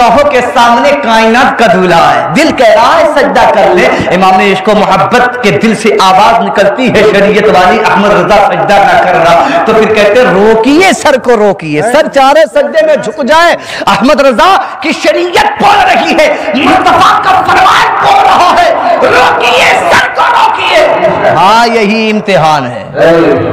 निगाहों के सामने कायनात का दूल्हा है, दिल कह रहा है सजदा कर ले। इमाम इश्क मोहब्बत के दिल से आवाज निकलती है शरीयत वाली, अहमद रजा सजदा ना कर रहा। तो फिर कहते रोकिए सर को, रोकिए, सर चारे सजदे में झुक जाए। अहमद रजा की शरीयत बोल रही है, मुस्तफा का फरमान बोल रहा है, रोकिए सर को, रोकिए। हाँ, यही इम्तिहान है,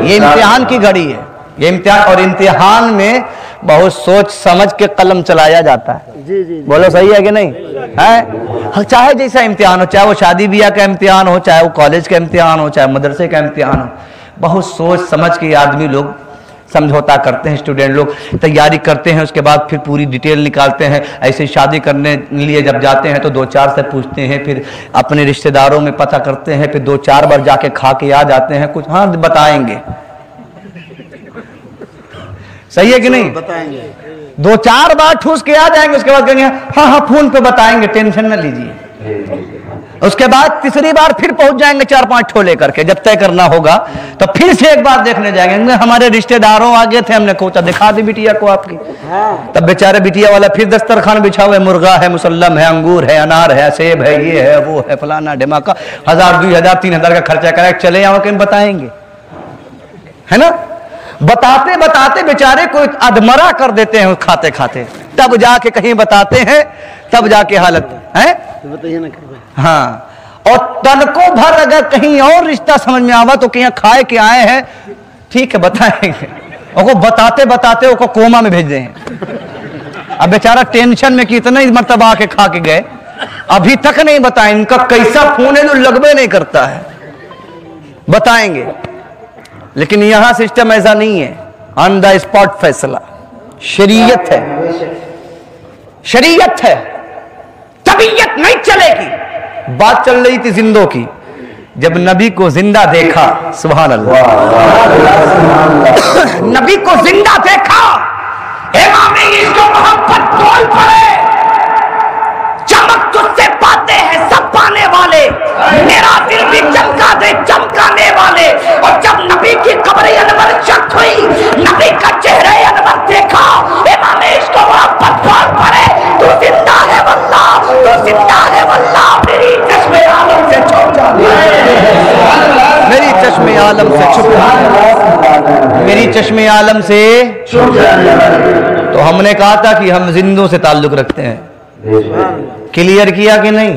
ये इम्तिहान की घड़ी है, ये इम्तिहान। और इम्तिहान में बहुत सोच समझ के कलम चलाया जाता है। जी जी, बोलो सही है कि नहीं है? चाहे जैसा इम्तिहान हो, चाहे वो शादी ब्याह का इम्तिहान हो, चाहे वो कॉलेज का इम्तिहान हो, चाहे मदरसे का इम्तिहान हो, बहुत सोच समझ के आदमी लोग समझौता करते हैं, स्टूडेंट लोग तैयारी करते हैं, उसके बाद फिर पूरी डिटेल निकालते हैं। ऐसे शादी करने लिए जब जाते हैं तो 2-4 से पूछते हैं, फिर अपने रिश्तेदारों में पता करते हैं, फिर 2-4 बार जाके खा के आ जाते हैं, कुछ हाँ बताएंगे, सही है कि नहीं? बताएंगे, 2-4 बार ठूस के आ जाएंगे, उसके बाद कहेंगे हाँ हाँ फोन पे बताएंगे, टेंशन न लीजिए। उसके बाद तीसरी बार फिर पहुंच जाएंगे 4-5 ठो लेकर के, जब तय करना होगा तो फिर से एक बार देखने जाएंगे, हमारे रिश्तेदारों आगे थे, हमने कोचा दिखा दी बिटिया को आपकी। तब बेचारे बिटिया वाला फिर दस्तरखान बिछा हुआ है, मुर्गा है, मुसल्लम है, अंगूर है, अनार है, सेब है, ये है, वो है, फलाना ढिमाका, 1000, 2000, 3000 का खर्चा करा चले आओ, कि बताएंगे, है ना? बताते बताते बेचारे को अधमरा कर देते हैं खाते खाते, तब जाके कहीं बताते हैं, तब जाके हालत है। बताइए ना। हाँ, और तन को भर अगर कहीं और रिश्ता समझ में आवा तो कहीं खाए के आए हैं, ठीक है बताएंगे, और बताते बताते उसको कोमा में भेज दें। अब बेचारा टेंशन में कितना ही मर्तबा आके खा के गए, अभी तक नहीं बताएं, इनका कैसा फोन है जो लगबे नहीं करता है, बताएंगे। लेकिन यहां सिस्टम ऐसा नहीं है, ऑन द स्पॉट फैसला, शरीयत है, शरीयत है, तबीयत नहीं चलेगी। बात चल रही थी जिंदों की, जब नबी को जिंदा देखा, सुभान अल्लाह, नबी को जिंदा देखा, इमाम इश्क मोहब्बत बोल पड़े, चमक तुझसे पाते हैं सब पाने वाले, मेरा दिल भी चमका दे चमकाने वाले। और जब नबी की कब्र अनवर चक हुई, नबी का चेहरा अनवर देखा, इमाम इश्क मोहब्बत बोल पड़े, तू जिंदा है वल्लाह, तू जिंदा है वल्लाह, मेरी चश्मे आलम से छुप जा, मेरी चश्मे आलम से छुप जा, मेरी चश्मे आलम से छुप जा। तो हमने कहा था कि हम जिंदों से ताल्लुक रखते हैं, क्लियर किया कि नहीं?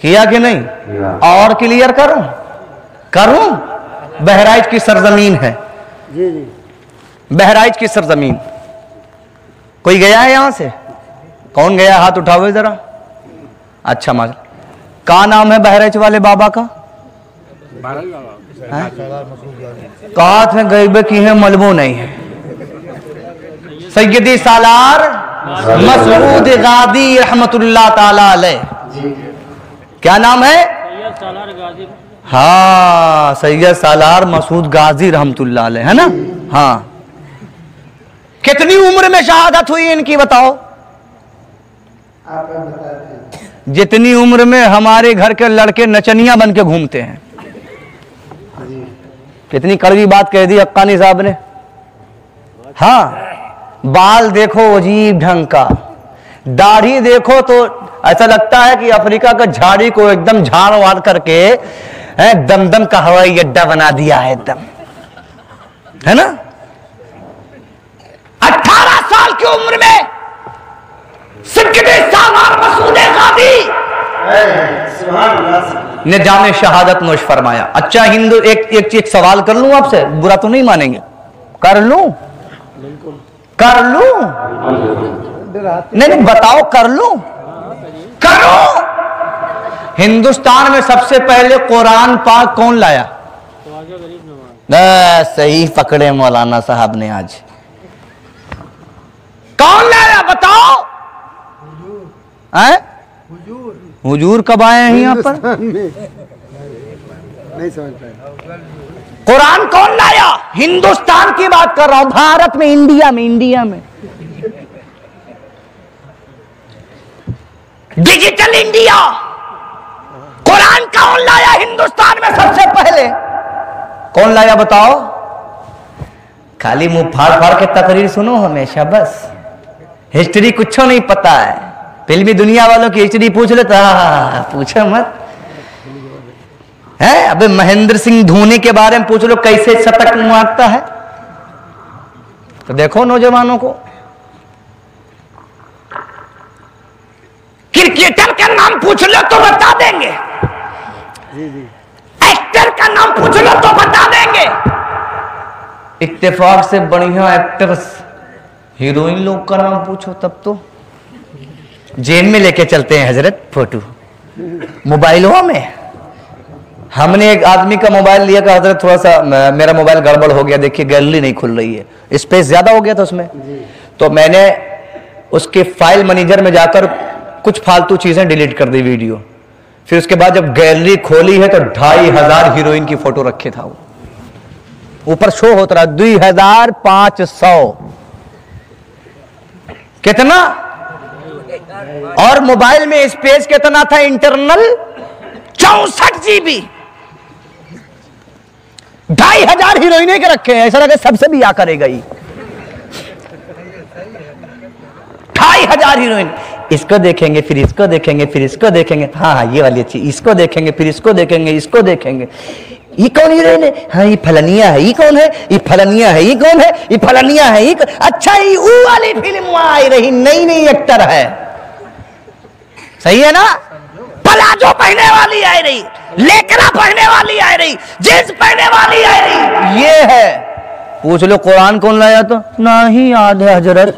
किया कि नहीं? और क्लियर करूं? करूं? बहराइच की सरजमीन है, जी जी, बहराइच की सरजमीन, कोई गया है यहां से? कौन गया, हाथ उठाओ जरा। अच्छा माशा, क्या नाम है बहराइच वाले बाबा का? कात में गईबे की है, मलबो नहीं है। सैयदी सालार मसूद गाजी रहमतुल्लाह ताला अलैह, क्या नाम है? हाँ, सैयद सालार मसूद गाजी रहमतुल्लाह अलैह, है ना? हाँ, कितनी उम्र में शहादत हुई इनकी बताओ? जितनी उम्र में हमारे घर के लड़के नचनिया बन के घूमते हैं। कितनी कड़वी बात कह दी हक्कानी साहब ने। हाँ, बाल देखो अजीब ढंग का, दाढ़ी देखो तो ऐसा लगता है कि अफ्रीका का झाड़ी को एकदम झाड़ वाड़ करके दमदम का हवाई अड्डा बना दिया है एकदम, है ना? 18 साल की उम्र में सैयदी सालार मसूद गाजी ने जामे शहादत नोश फरमाया। अच्छा हिंदू, एक सवाल कर लूं आपसे, बुरा तो नहीं मानेंगे? कर लूं? कर लूं? नहीं बताओ, कर लूं? करो। हिंदुस्तान में सबसे पहले कुरान पाक कौन लाया? सही पकड़े मौलाना साहब ने आज। कौन लाया बताओ? हुजूर कब आए हैं यहाँ पर? नहीं समझ पाए। कुरान कौन लाया? हिंदुस्तान की बात कर रहा हूं, भारत में, इंडिया में, इंडिया में। डिजिटल इंडिया, कुरान कौन लाया हिंदुस्तान में सबसे पहले? कौन लाया बताओ? खाली मुंह फाड़ फाड़ के तकरीर सुनो हमेशा, बस हिस्ट्री कुछ नहीं पता है। फिल्मी दुनिया वालों की एचडी पूछ लेता, पूछो मत है। अबे महेंद्र सिंह धोनी के बारे में पूछ लो, कैसे शतक मारता है। तो देखो नौजवानों को, क्रिकेटर का नाम पूछ लो तो बता देंगे, एक्टर का नाम पूछ लो तो बता देंगे। इत्तेफाक से बढ़िया एक्टर्स हीरोइन लोग का नाम पूछो तब तो जेल में लेके चलते हैं हजरत फोटो मोबाइलों में। हमने एक आदमी का मोबाइल लिया कि हजरत थोड़ा सा मेरा मोबाइल गड़बड़ हो गया, देखिए गैलरी नहीं खुल रही है, स्पेस ज्यादा हो गया था उसमें। तो मैंने उसके फाइल मैनेजर में जाकर कुछ फालतू चीजें डिलीट कर दी वीडियो। फिर उसके बाद जब गैलरी खोली है तो 2500 हीरोइन की फोटो रखे था, वो ऊपर शो होता रहा 2500 कितना। और मोबाइल में स्पेस कितना था इंटरनल, 64 GB। 2500 हीरोइने के रखे हैं, ऐसा लगे सबसे भी आ करेगा ही। 2500 हीरोइन, इसको देखेंगे फिर इसको देखेंगे फिर इसको देखेंगे, हाँ ये वाली अच्छी, इसको देखेंगे फिर इसको देखेंगे इसको देखेंगे। ये कौन हीरोइन है, हाँ ये फलनिया है, ये कौन है, ये फलनिया है, ये कौन है, ये फलनिया है, ये अच्छा ये वो वाली फिल्म आई रही, नई नई एक्टर है, सही है ना। प्लाजो पहने वाली आई रही, लेकरा पहने वाली आई रही, जींस पहने वाली आई रही, ये है। पूछ लो कुरान कौन लाया, तो नहीं याद है हजरत,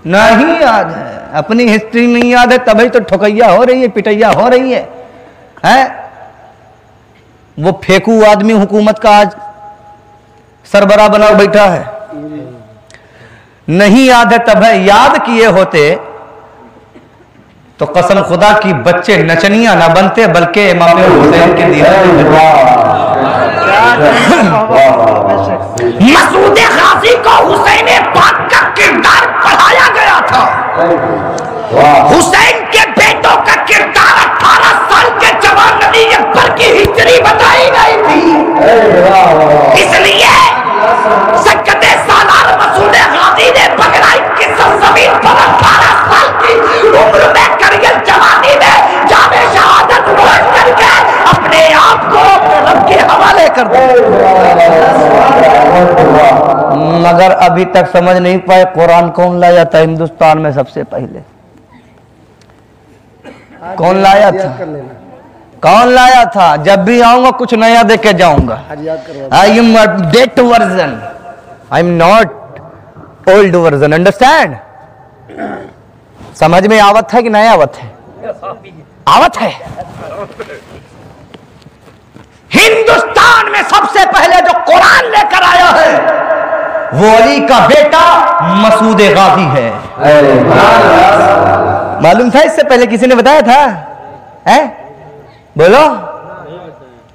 नहीं याद है, अपनी हिस्ट्री नहीं याद है, तभी तो ठोकैया हो रही है, पिटैया हो रही है, हैं? वो फेंकू आदमी हुकूमत का आज सरबराह बना बैठा है। नहीं याद है तब है, याद किए होते तो कसम खुदा की बच्चे नचनिया ना बनते, बल्कि इमाम हुसैन के दीवाने मसूद गाजी को हुसैन पाक का किरदार पढ़ाया गया था। हुसैन के बेटों का किरदार 18 साल के जवान नबी अकबर की हिस्ट्री बताई गई थी। इसलिए सकते सालार मसूद गाजी ने बगदाद की सरजमीन पर 18 साल की उम्र में करियल जवानी में जामे शहादत वोट करके अपने आप को अपने रब के हवाले कर दिया। मगर अभी तक समझ नहीं पाए कुरान कौन लाया था हिंदुस्तान में सबसे पहले, कौन लाया था, कौन लाया था। जब भी आऊंगा कुछ नया देख के जाऊंगा। I am update version, I am not old version, understand. समझ में आवत है कि नहीं आवत है, आवत है। हिंदुस्तान में सबसे पहले जो कुरान लेकर आया है वो अली का बेटा मसूद गाजी है। मालूम था इससे पहले, किसी ने बताया था, है? बोलो।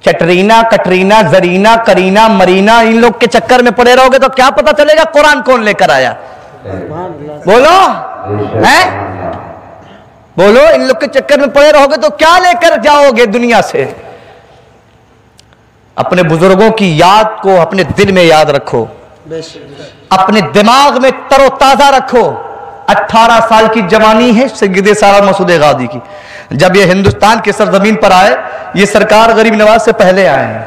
चटरीना, कटरीना, जरीना, करीना, मरीना, इन लोग के चक्कर में पड़े रहोगे तो क्या पता चलेगा कुरान कौन लेकर आया। बोलो, है? बोलो, इन लोग के चक्कर में पड़े रहोगे तो क्या लेकर जाओगे दुनिया से। अपने बुजुर्गों की याद को अपने दिल में याद रखो, अपने दिमाग में तरोताजा रखो। 18 साल की जवानी है सैयद सारा मसूद गाजी की। जब ये हिंदुस्तान के सरजमीन पर आए, ये सरकार गरीब नवाज से पहले आए हैं,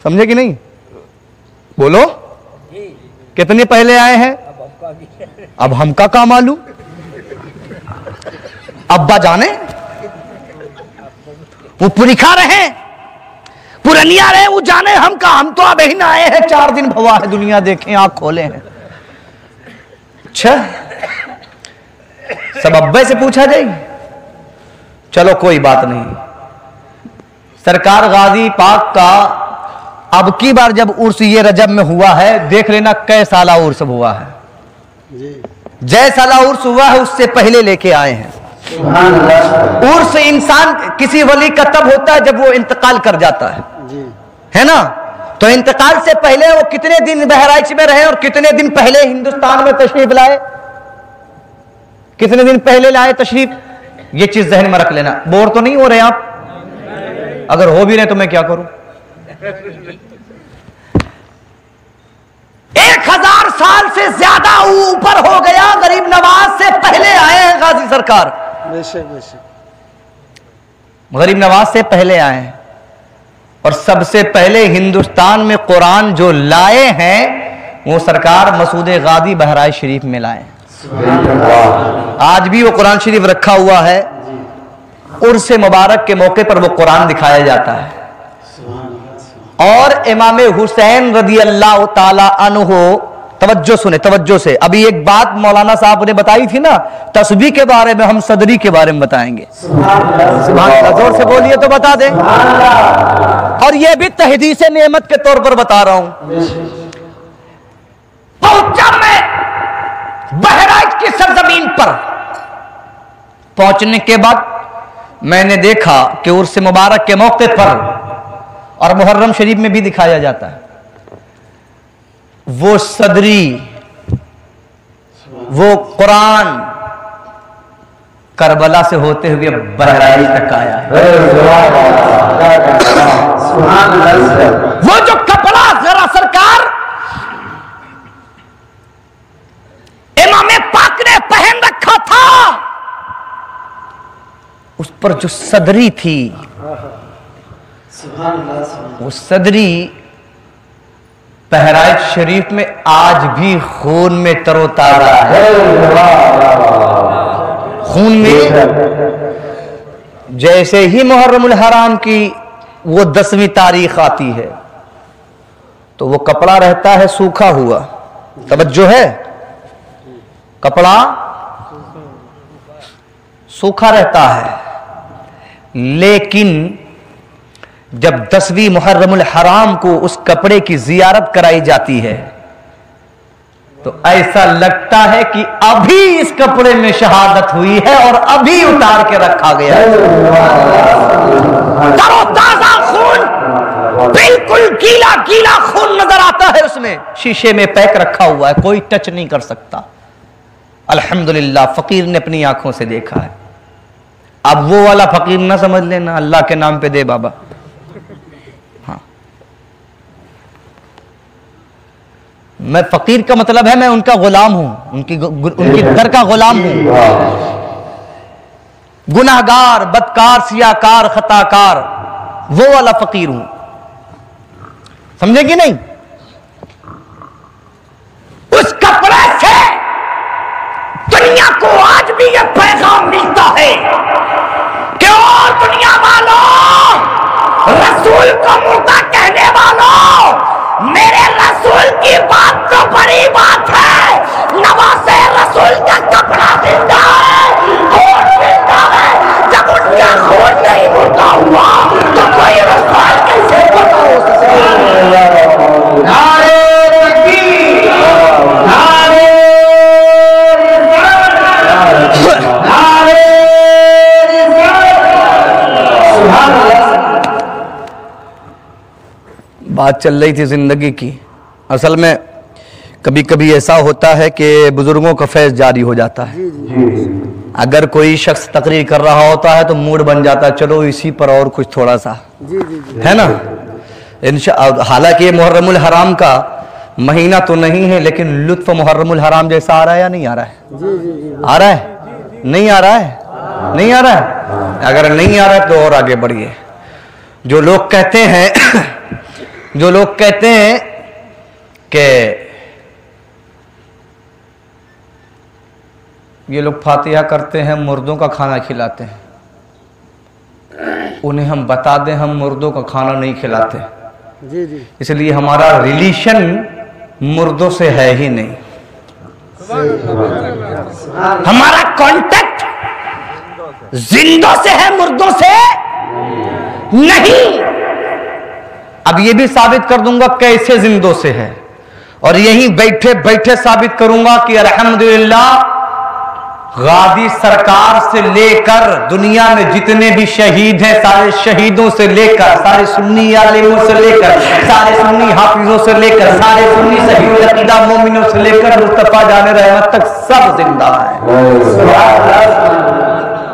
समझे कि नहीं? बोलो, कितने पहले आए हैं? अब हमका क्या मालूम, अब्बा जाने, वो पूरी खा रहे हैं, पुरनिया रहे वो जाने, हम तो अब ही ना आए हैं, 4 दिन भवा है, दुनिया देखें, आंख खोले हैं। अच्छा, सब अब्बे से पूछा जाए, चलो कोई बात नहीं। सरकार गाजी पाक का अब की बार जब उर्स ये रजब में हुआ है, देख लेना कै साला उर्स हुआ है। जय साला उर्स हुआ है उससे पहले लेके आए हैं। उर्स इंसान किसी वली का तब होता है जब वो इंतकाल कर जाता है ना। तो इंतकाल से पहले वो कितने दिन बहराइच में रहे और कितने दिन पहले हिंदुस्तान में तशरीफ लाए, कितने दिन पहले लाए तशरीफ, ये चीज जहन में रख लेना। बोर तो नहीं हो रहे आप? अगर हो भी रहे तो मैं क्या करूं। 1000 साल से ज्यादा ऊपर हो गया, गरीब नवाज से पहले आए हैं गाजी सरकार, बेशक बेशक, गरीब नवाज से पहले आए हैं। और सबसे पहले हिंदुस्तान में कुरान जो लाए हैं वो सरकार मसूद गादी बहराइच शरीफ में लाए। आज भी वो कुरान शरीफ रखा हुआ है, उर्स मुबारक के मौके पर वो कुरान दिखाया जाता है। और इमाम हुसैन रदी अल्लाह ताला अन्हु, तवज्जो सुने तवज्जो से, अभी एक बात मौलाना साहब ने बताई थी ना तस्बीह के बारे में, हम सदरी के बारे में बताएंगे। सुभान अल्लाह, जोर से बोलिए तो बता दें। और ये भी तहदीस नेमत के तौर पर बता रहा हूं। पहुंचा मैं बहराइच की सरजमीन पर, पहुंचने के बाद मैंने देखा कि उर्स मुबारक के मौके पर, और मुहर्रम शरीफ में भी दिखाया जाता है, वो सदरी, वो कुरान करबला से होते हुए बहराइच तक आया है। वो जो कपड़ा जरा सरकार इमाम पाक ने पहन रखा था, उस पर जो सदरी थी, वो सदरी बहराइच शरीफ में आज भी खून में तरोताजा है। खून में जैसे ही मुहर्रमुल हराम की वो 10वीं तारीख आती है तो वो कपड़ा रहता है सूखा हुआ, तवज्जो है, कपड़ा सूखा रहता है। लेकिन जब 10वीं मुहर्रमुल हराम को उस कपड़े की जियारत कराई जाती है तो ऐसा लगता है कि अभी इस कपड़े में शहादत हुई है और अभी उतार के रखा गया है। तरोताजा खून, बिल्कुल गीला गीला खून नजर आता है उसमें, शीशे में पैक रखा हुआ है, कोई टच नहीं कर सकता। अल्हम्दुलिल्लाह फकीर ने अपनी आंखों से देखा है। अब वो वाला फकीर ना समझ लेना, अल्लाह के नाम पे दे बाबा। हाँ, मैं फकीर का मतलब है मैं उनका गुलाम हूं, उनकी दर का गुलाम हूं। गुनाहगार, बदकार, सियाकार, खताकार, वो वाला फकीर हूं, समझे कि नहीं? उस कपड़े से दुनिया को आज भी यह पैगाम मिलता है कि और दुनिया वालों, रसूल को मुर्दा कहने वालों, मेरे रसूल की बात तो बड़ी बात है। नवासे रसूल का कपड़ा जिंदा है, खून जिंदा है। जब उनका खून नहीं मुर्दा हुआ तो कोई रसूल कैसे मुर्दा हो सकता? नारे तकबीर, नारे बात चल रही थी जिंदगी की। असल में कभी कभी ऐसा होता है कि बुजुर्गों का फैज़ जारी हो जाता है। अगर कोई शख्स तकरीर कर रहा होता है तो मूड बन जाता है, चलो इसी पर और कुछ थोड़ा सा, है ना। हालांकि ये मुहर्रमुल हराम का महीना तो नहीं है, लेकिन लुत्फ मुहर्रमुल हराम जैसा आ रहा है या नहीं आ रहा है? आ रहा है? नहीं आ रहा है? नहीं आ रहा है? अगर नहीं आ रहा है तो और आगे बढ़िए। जो लोग कहते हैं कि ये लोग फातिहा करते हैं, मुर्दों का खाना खिलाते हैं, उन्हें हम बता दें हम मुर्दों का खाना नहीं खिलाते। जी जी, इसलिए हमारा रिलेशन मुर्दों से है ही नहीं, हमारा कांटेक्ट जिंदों से है, मुर्दों से नहीं। अब ये भी साबित कर दूंगा कैसे जिंदों से है, और यहीं बैठे बैठे साबित करूंगा कि अल्हम्दुलिल्लाह गादी सरकार से लेकर दुनिया में जितने भी शहीद हैं, सारे शहीदों से लेकर, सारे सुन्नी आलिमों से लेकर, सारे सुन्नी हाफिजों से लेकर, सारे सुन्नी सहीहुल अकीदा मोमिनों से लेकर मुस्तफा जाने रहमत तक सब जिंदा है,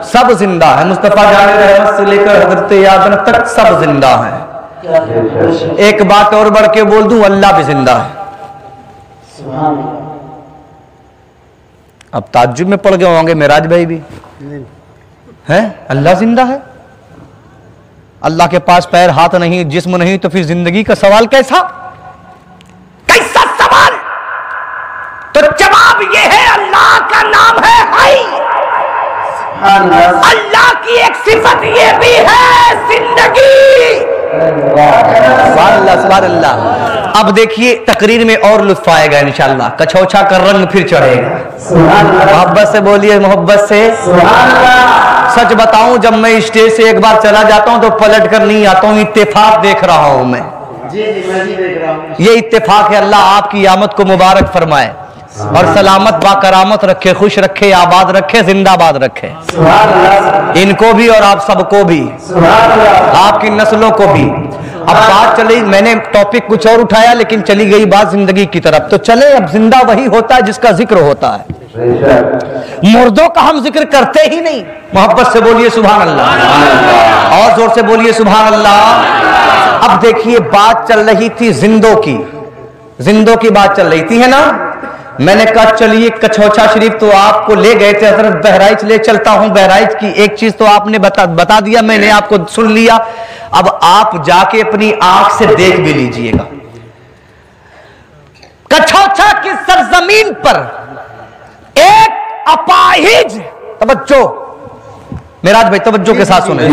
सब जिंदा है। मुस्तफा जाने रहमत से लेकर हजरत आदम तक सब जिंदा है। एक बात और बढ़ के बोल दूं, अल्लाह भी जिंदा है। अब ताज्जुब में पड़ गए होंगे मेराज भाई भी है। अल्लाह जिंदा है, अल्लाह के पास पैर हाथ नहीं जिस्म नहीं, तो फिर जिंदगी का सवाल कैसा सवाल? तो जवाब ये है, अल्लाह का नाम है हई। अल्लाह की एक सिफत ये भी है जिंदगी। सुभान अल्लाह। अब देखिए तकरीर में और लुत्फ आएगा इंशाअल्लाह, कछौछा का रंग फिर चढ़ेगा। मोहब्बत से बोलिए, मोहब्बत से। सच बताऊं, जब मैं स्टेज से एक बार चला जाता हूं तो पलट कर नहीं आता हूं, इत्तेफाक देख रहा हूं मैं। जी मैं भी देख रहा हूँ। ये इत्तेफाक है। अल्लाह आपकी आमद को मुबारक फरमाए और सलामत बाकरामत रखे, खुश रखे, आबाद रखे, जिंदाबाद रखे, इनको भी और आप सबको भी, आपकी नस्लों को भी। अब बात चली, मैंने टॉपिक कुछ और उठाया लेकिन चली गई बात जिंदगी की तरफ। तो चले, अब जिंदा वही होता है जिसका जिक्र होता है, मुर्दों का हम जिक्र करते ही नहीं। मोहब्बत से बोलिए सुभान अल्लाह, और जोर से बोलिए सुभान अल्लाह। अब देखिए बात चल रही थी जिंदों की, जिंदों की बात चल रही थी, है ना। मैंने कहा चलिए कछौछा शरीफ तो आपको ले गए थे, हजरत बहराइच ले चलता हूं। बहराइच की एक चीज तो आपने बता दिया, मैंने आपको सुन लिया। अब आप जाके अपनी आंख से देख भी लीजिएगा, कछौछा की सरजमीन पर एक अपाहिज, तवज्जो मेराज भाई तवज्जो के साथ सुने।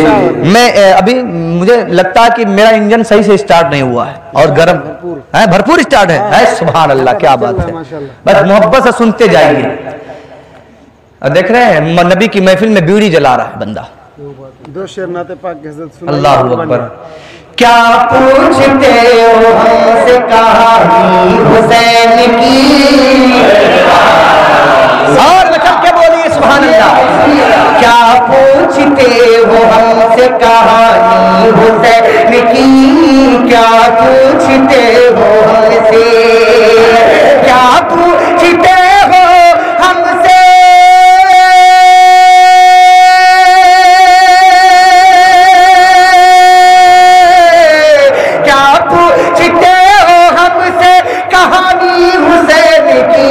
मैं अभी मुझे लगता है कि मेरा इंजन सही से स्टार्ट नहीं हुआ है और गर्म है, भरपूर स्टार्ट है। सुभान अल्लाह, क्या बात है। बस मोहब्बत से सुनते जाइए। देख रहे हैं नबी की महफिल में बीड़ी जला रहा है बंदा। दो शेर नाते पाक के साथ अल्लाह अकबर। क्या पूछते हो हमसे कहानी हुसैन की, और चल के बोलिए सुभान अल्लाह। क्या पूछते हो हमसे कहानी हुसैन की, क्या पूछते हो हमसे, क्या पूछते हो हमसे, क्या पूछते हो हमसे कहानी हुसैन की,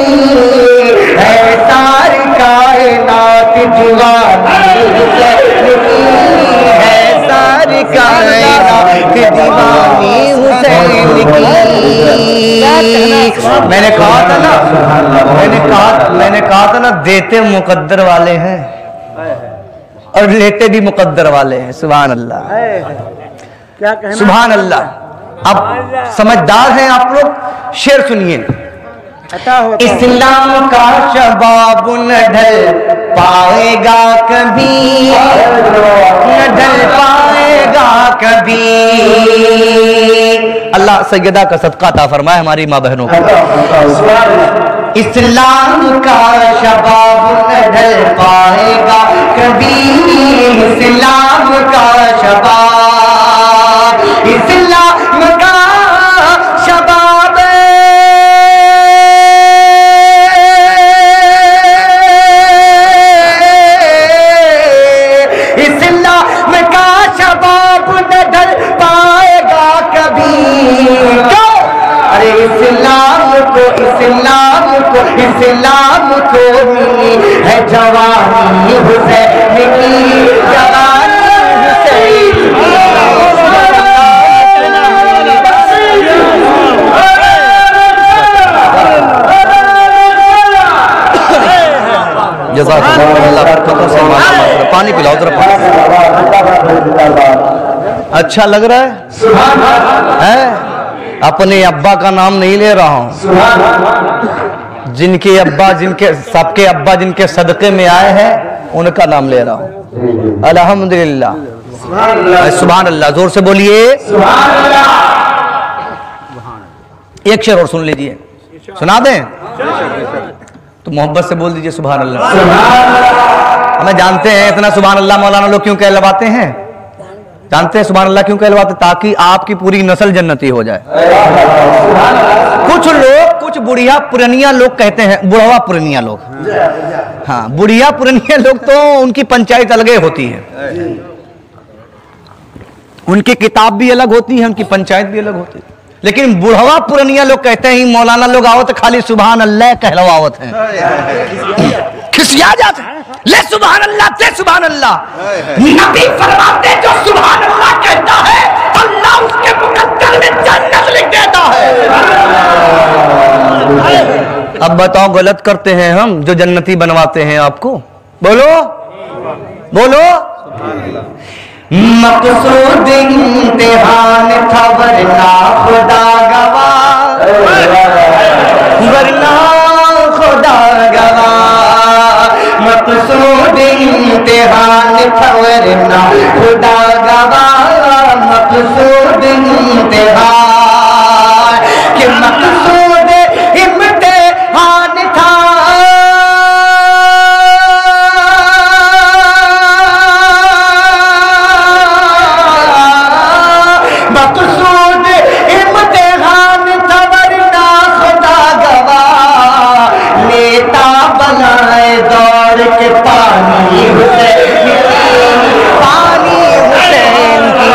है सारी कायनात दीवानी हुसैन की, है सारी कायनात दीवानी हुसैन की। मैंने कहा था ना, मैंने कहा था ना, देते मुकद्दर वाले हैं और लेते भी मुकद्दर वाले हैं। सुभान अल्लाह, क्या कहना, सुभान अल्लाह। अब समझदार हैं आप लोग, शेर सुनिए। इस्लाम का शबाब न ढल पाएगा कभी, न ढल पाएगा कभी। अल्लाह सैयदा का सदका अता फरमाए हमारी माँ बहनों को। इस्लाम का शबाब न ढल पाएगा कभी, इस्लाम का शबाब, इस्लाम का शबाब, इस्लाम का शबाब न ढल पाएगा कभी। क्यों? अरे इस्लाम को मिली है जवानी हुसैन की, जवानी हुसैन की। पानी पिलाओ जरा, अच्छा लग रहा है? अपने अब्बा का नाम नहीं ले रहा हूं, जिनके अब्बा, जिनके सबके अब्बा जिनके सदके में आए हैं उनका नाम ले रहा हूं। अल्हम्दुलिल्लाह, सुभान अल्लाह, जोर से बोलिए। एक शेर और सुन लीजिए, सुना दें तो मोहब्बत से बोल दीजिए सुभान अल्लाह। हमें जानते हैं इतना सुभान अल्लाह मौलाना लोग क्यों कहलवाते हैं, जानते हैं सुभान अल्लाह क्यों कहलवाते? ताकि आपकी पूरी नस्ल जन्नती हो जाए। कुछ लोग, कुछ बुढ़िया पुरनिया लोग कहते हैं, बुढ़वा पुरनिया लोग, हाँ बुढ़िया पुरनिया लोग तो उनकी पंचायत अलग होती है, उनकी किताब भी अलग होती है, उनकी पंचायत भी अलग होती है। लेकिन बुढ़वा पुरनिया लोग कहते हैं मौलाना लोग आओ तो खाली सुभान अल्लाह कहलवावत हैं, खिसिया जाते हैं। ले सुभान अल्लाह, ले सुभान अल्लाह। नबी फरमाते जो सुभान अल्लाह कहता है अल्लाह उसके मुकद्दर में जन्नत लिख देता है। अब बताओ गलत करते हैं हम जो जन्नती बनवाते हैं आपको? बोलो बोलो। मकसूद इम्तिहान था वरना खुदा गवाह, वरना खुदा गवाह। मकसूद इम्तिहान था वरना खुदा गवाह, मकसूद इम्तिहान कि मकसूद इम्तिहान था। मकसूद इम्तिहान था वरना खुदा गवाह, लेता बनाए दौड़ के पानी हुसैन, पानी हुसैन की,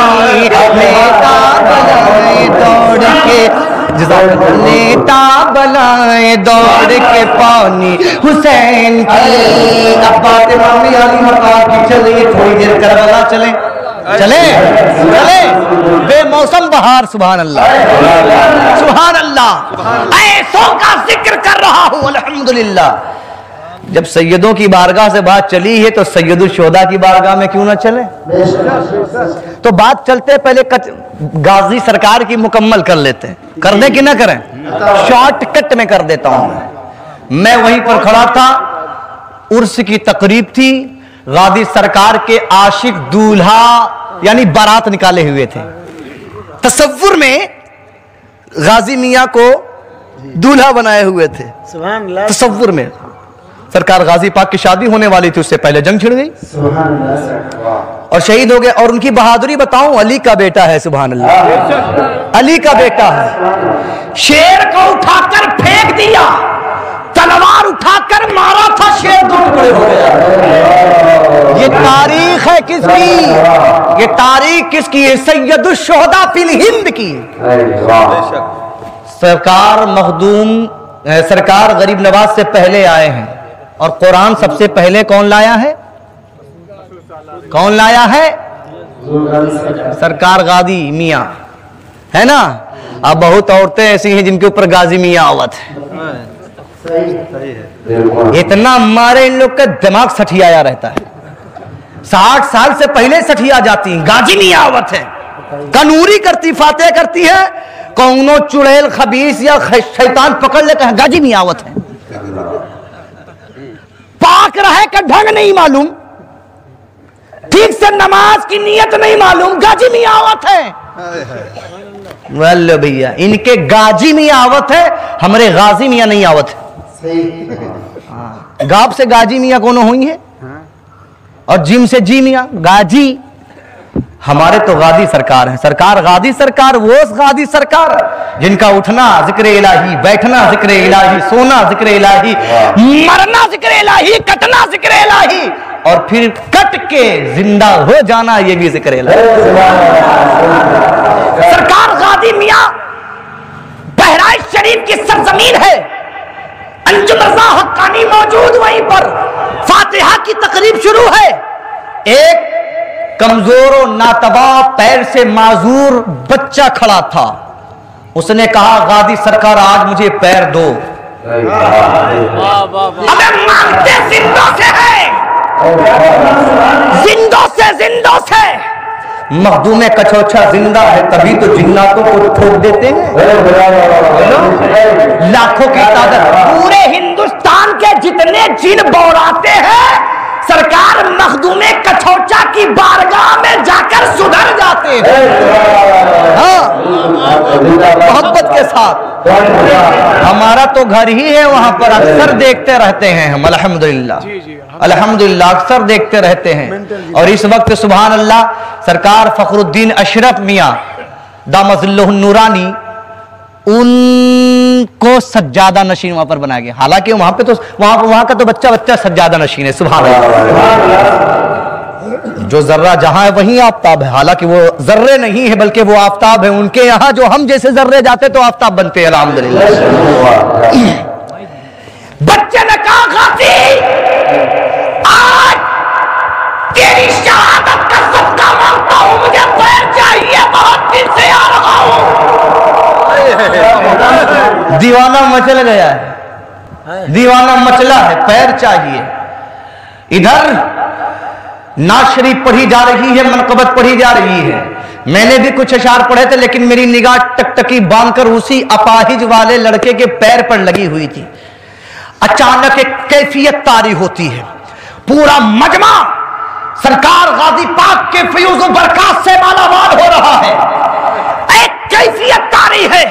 लेता बनाए दौड़ के, लेता बनाए दौड़ के पानी हुसैन की। अब बात मामी अली मकाम की चलिए, थोड़ी देर करबला चले चले चले। बेमौसम बहार, सुभान अल्लाह सुभान अल्लाह। ऐसों का जिक्र कर रहा हूं अल्हम्दुलिल्लाह। जब सैयदों की बारगाह से बात चली है तो सैयदुल शोहदा की बारगाह में क्यों ना चले? तो बात चलते पहले गाजी सरकार की मुकम्मल कर लेते हैं। कर दें कि ना करें? शॉर्टकट में कर देता हूं। मैं वहीं पर खड़ा था, उर्स की तकरीब थी, गाजी सरकार के आशिक दूल्हा यानी बारात निकाले हुए थे। तसव्वुर में गाजी मियां को दूल्हा बनाए हुए थे। तसव्वुर में सरकार गाजी पाक की शादी होने वाली थी, उससे पहले जंग छिड़ गई और शहीद हो गए। और उनकी बहादुरी बताऊं, अली का बेटा है, सुभान अल्लाह, अली का बेटा है। शेर को उठाकर फेंक दिया, तलवार उठाकर मारा था, शेर दो टुकड़े हो गया। ये तारीख है किसकी? ये तारीख किसकी है? सैयदुल शुहदा फिल हिंद की। सरकार मखदूम, सरकार गरीब नवाज से पहले आए हैं और कुरान सबसे पहले कौन लाया है? कौन लाया है? सरकार गाजी मियां, है ना। अब बहुत औरतें ऐसी हैं जिनके ऊपर गाजी मियां आवत है। इतना मारे इन लोग का दिमाग सठियाया रहता है। 60 साल से पहले सठिया जाती, गाजी मियां आवत है, कनूरी करती, फातेह करती है। कौनो चुड़ैल खबीस या शैतान पकड़ ले कहे गाजी मियां आवत है। पाक रहे का ढंग नहीं मालूम, ठीक से नमाज की नियत नहीं मालूम, गाजी मियां आवत है। वल्लो भैया, इनके गाजी मियां आवत है, हमारे गाजी मियां नहीं आवत है। गाब से गाजी मियां कोनो हुई है और जिम से जी मियां गाजी। हमारे तो गाजी सरकार है। सरकार गाजी सरकार, वो गाजी सरकार जिनका उठना जिक्र इलाही, बैठना जिक्र इलाही, सोना जिक्र इलाही, मरना जिक्र इलाही, कटना जिक्र इलाही और फिर कट के जिंदा हो जाना ये भी जिक्र इलाही। सरकार गाजी मियां बहराइच शरीफ की सरजमीन है, अंजुम रज़ा हक्कानी मौजूद वहीं पर, फातिहा की तकरीब शुरू है। एक कमजोर और नातबा पैर से माजूर बच्चा खड़ा था, उसने कहा गाजी सरकार आज मुझे पैर दो। अबे मांगते जिंदों से है, जिंदों से मखदूम कछोछा जिंदा है तभी तो जिन्नातों को ठोक देते हैं। लाखों की तादाद, पूरे हिंदुस्तान के जितने जिन बौराते हैं सरकार मखदूम कछोछा की बारगाह में जाकर सुधर जाते हैं। हाँ, मोहब्बत के साथ। हमारा तो घर ही है वहां पर, अक्सर देखते रहते हैं हम। अल्हम्दुलिल्लाह अल्हम्दुलिल्लाह अक्सर देखते रहते हैं। और इस वक्त सुभान अल्लाह सरकार फखरुद्दीन अशरफ मियां दामज़िल्लुहुन नूरानी, उनको सज्जादा नशीन वहां पर बनाया गया। हालांकि वहां पे तो वहां का तो बच्चा सज्जादा नशीन है। सुभान अल्लाह। जो जर्रा जहां है वहीं आफ्ताब है। हालांकि वो जर्रे नहीं है बल्कि वो आफ्ताब है। उनके यहां जो हम जैसे जर्रे जाते तो आफ्ताब बनते हैं। अल्हम्दुलिल्लाह। बच्चे ने कहा गाजी आज तेरी शहादत का सदका मांगता हूं, मुझे पैर चाहिए, बहुत दिन से आ रहा हूं। दीवाना मचल गया है, दीवाना मचला है, पैर चाहिए। इधर नाशरी पढ़ी जा रही है, मनकबत पढ़ी जा रही है। मैंने भी कुछ अशार पढ़े थे लेकिन मेरी निगाह टकटकी बांधकर उसी अपाहिज वाले लड़के के पैर पर लगी हुई थी। अचानक एक कैफियत तारी होती है, पूरा मजमा सरकार गाजी पाक के फयूज़ बरकत से मालामाल हो रहा है। एक कैफियत तारी है,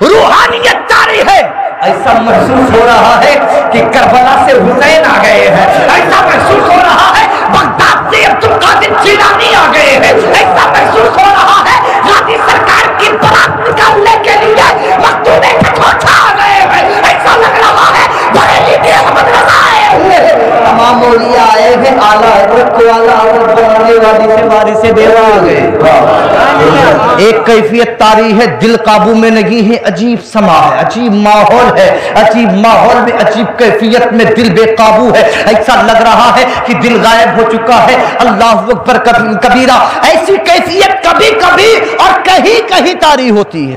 रूहानियत तारी है। ऐसा महसूस हो रहा है कि करबला से हुसैन आ गए हैं। ऐसा महसूस हो रहा है बगदाद से अब्दुल कादिर जिलानी आ गए हैं। ऐसा महसूस हो रहा है गाजी सरकार की बारात निकालने के लिए मखदूम कठोठा आ गए हैं। ऐसा लग रहा है बरेली के अहमद रजा आए हुए हैं, तमाम मौलिया आए हैं, आला हजरत को आला हजरत बनाने वाली से बारी से देवा आ गए। एक कैफियत तारी है, दिल काबू में नहीं है, अजीब समा है, अजीब माहौल है, अजीब माहौल में अजीब कैफियत में दिल बेकाबू है। ऐसा लग रहा है कि दिल गायब हो चुका है। अल्लाह अकबर कबीरा। ऐसी कैफियत कभी कभी और कहीं कहीं तारी होती है।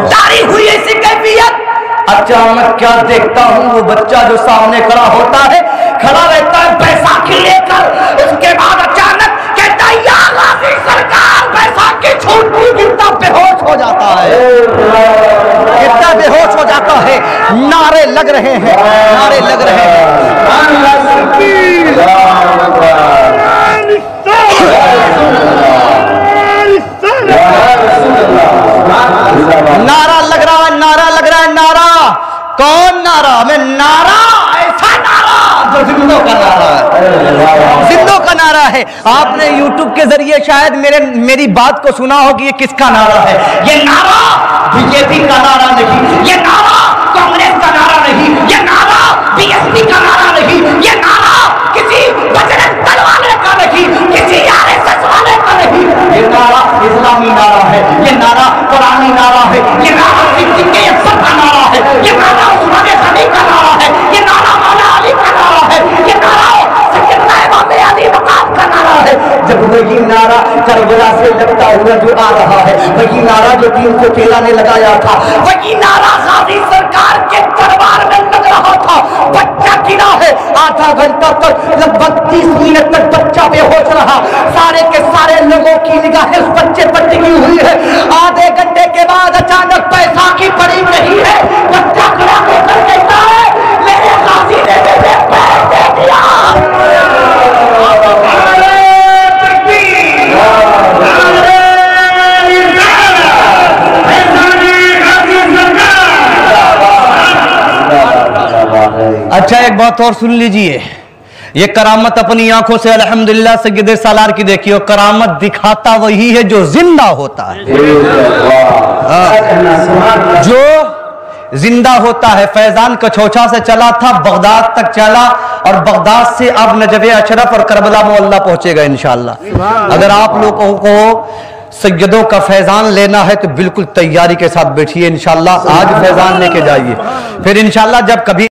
तारी हुई ऐसी कैफियत, अचानक क्या देखता हूं, वो बच्चा जो सामने खड़ा होता है, खड़ा रहता है बैसाखी लेकर। उसके बाद अचानक कहता है या गाजी सरकार, बैसाखी छूटती गिरता बेहोश हो जाता है, गिरता बेहोश हो जाता है। नारे लग रहे हैं, नारे लग रहे हैं। नारा लग रहा है, नारा लग रहा है। नारा कौन नारा? मैं नारा, ऐसा नारा जो जिंदों का नारा है, जिंदों का नारा है। आपने YouTube के जरिए शायद मेरी बात को सुना हो कि ये किसका नारा है। ये नारा बीजेपी का नारा नहीं, ये नारा कांग्रेस का नारा नहीं, ये नारा बीएसपी का नारा नहीं, ये नारा किसी बजरंग दल वाले का नहीं, किसी आरएसएस वाले का नहीं। ये नारा इस्लामी नारा है, ये नारा कुरानी नारा है, ये नारा सिद्दीक़ अकबर का नारा है, ये नारा उस्मान गनी का नारा है, ये नारा मौला अली का नारा है, ये नारा सैयदना इमाम अली मकाम का नारा है। जब वही नारा करबला से लगता हुआ जो आ रहा है, वही नारा जो दीन को तेला ने लगाया था, वही नारा गाजी सरकार के दरबार में लग रहा था। बच्चा गिरा है, आधा घंटा तक, लगभग 30 मिनट तक बच्चा बेहोश रहा। सारे के सारे लोगों की निगाहें उस बच्चे पर टिकी हुई है। आधे घंटे के बाद अचानक बैसाखी पड़ी नहीं है, बच्चा खड़ा होकर कहता है मेरे गाजी ने मुझे पैर दे दिया। अच्छा एक बात और सुन लीजिए, ये करामत अपनी आंखों से अल्हम्दुलिल्लाह सैयद सालार की देखिए। करामत दिखाता वही है जो जिंदा होता है, जो जिंदा होता है। फैजान कछोछा से चला था, बगदाद तक चला और बगदाद से अब नजब अशरफ और करबला मोहल्ला पहुंचेगा इंशाअल्लाह। अगर आप लोगों को सैयदों का फैजान लेना है तो बिल्कुल तैयारी के साथ बैठिए इंशाअल्लाह। आज फैजान लेके जाइए, फिर इंशाअल्लाह जब कभी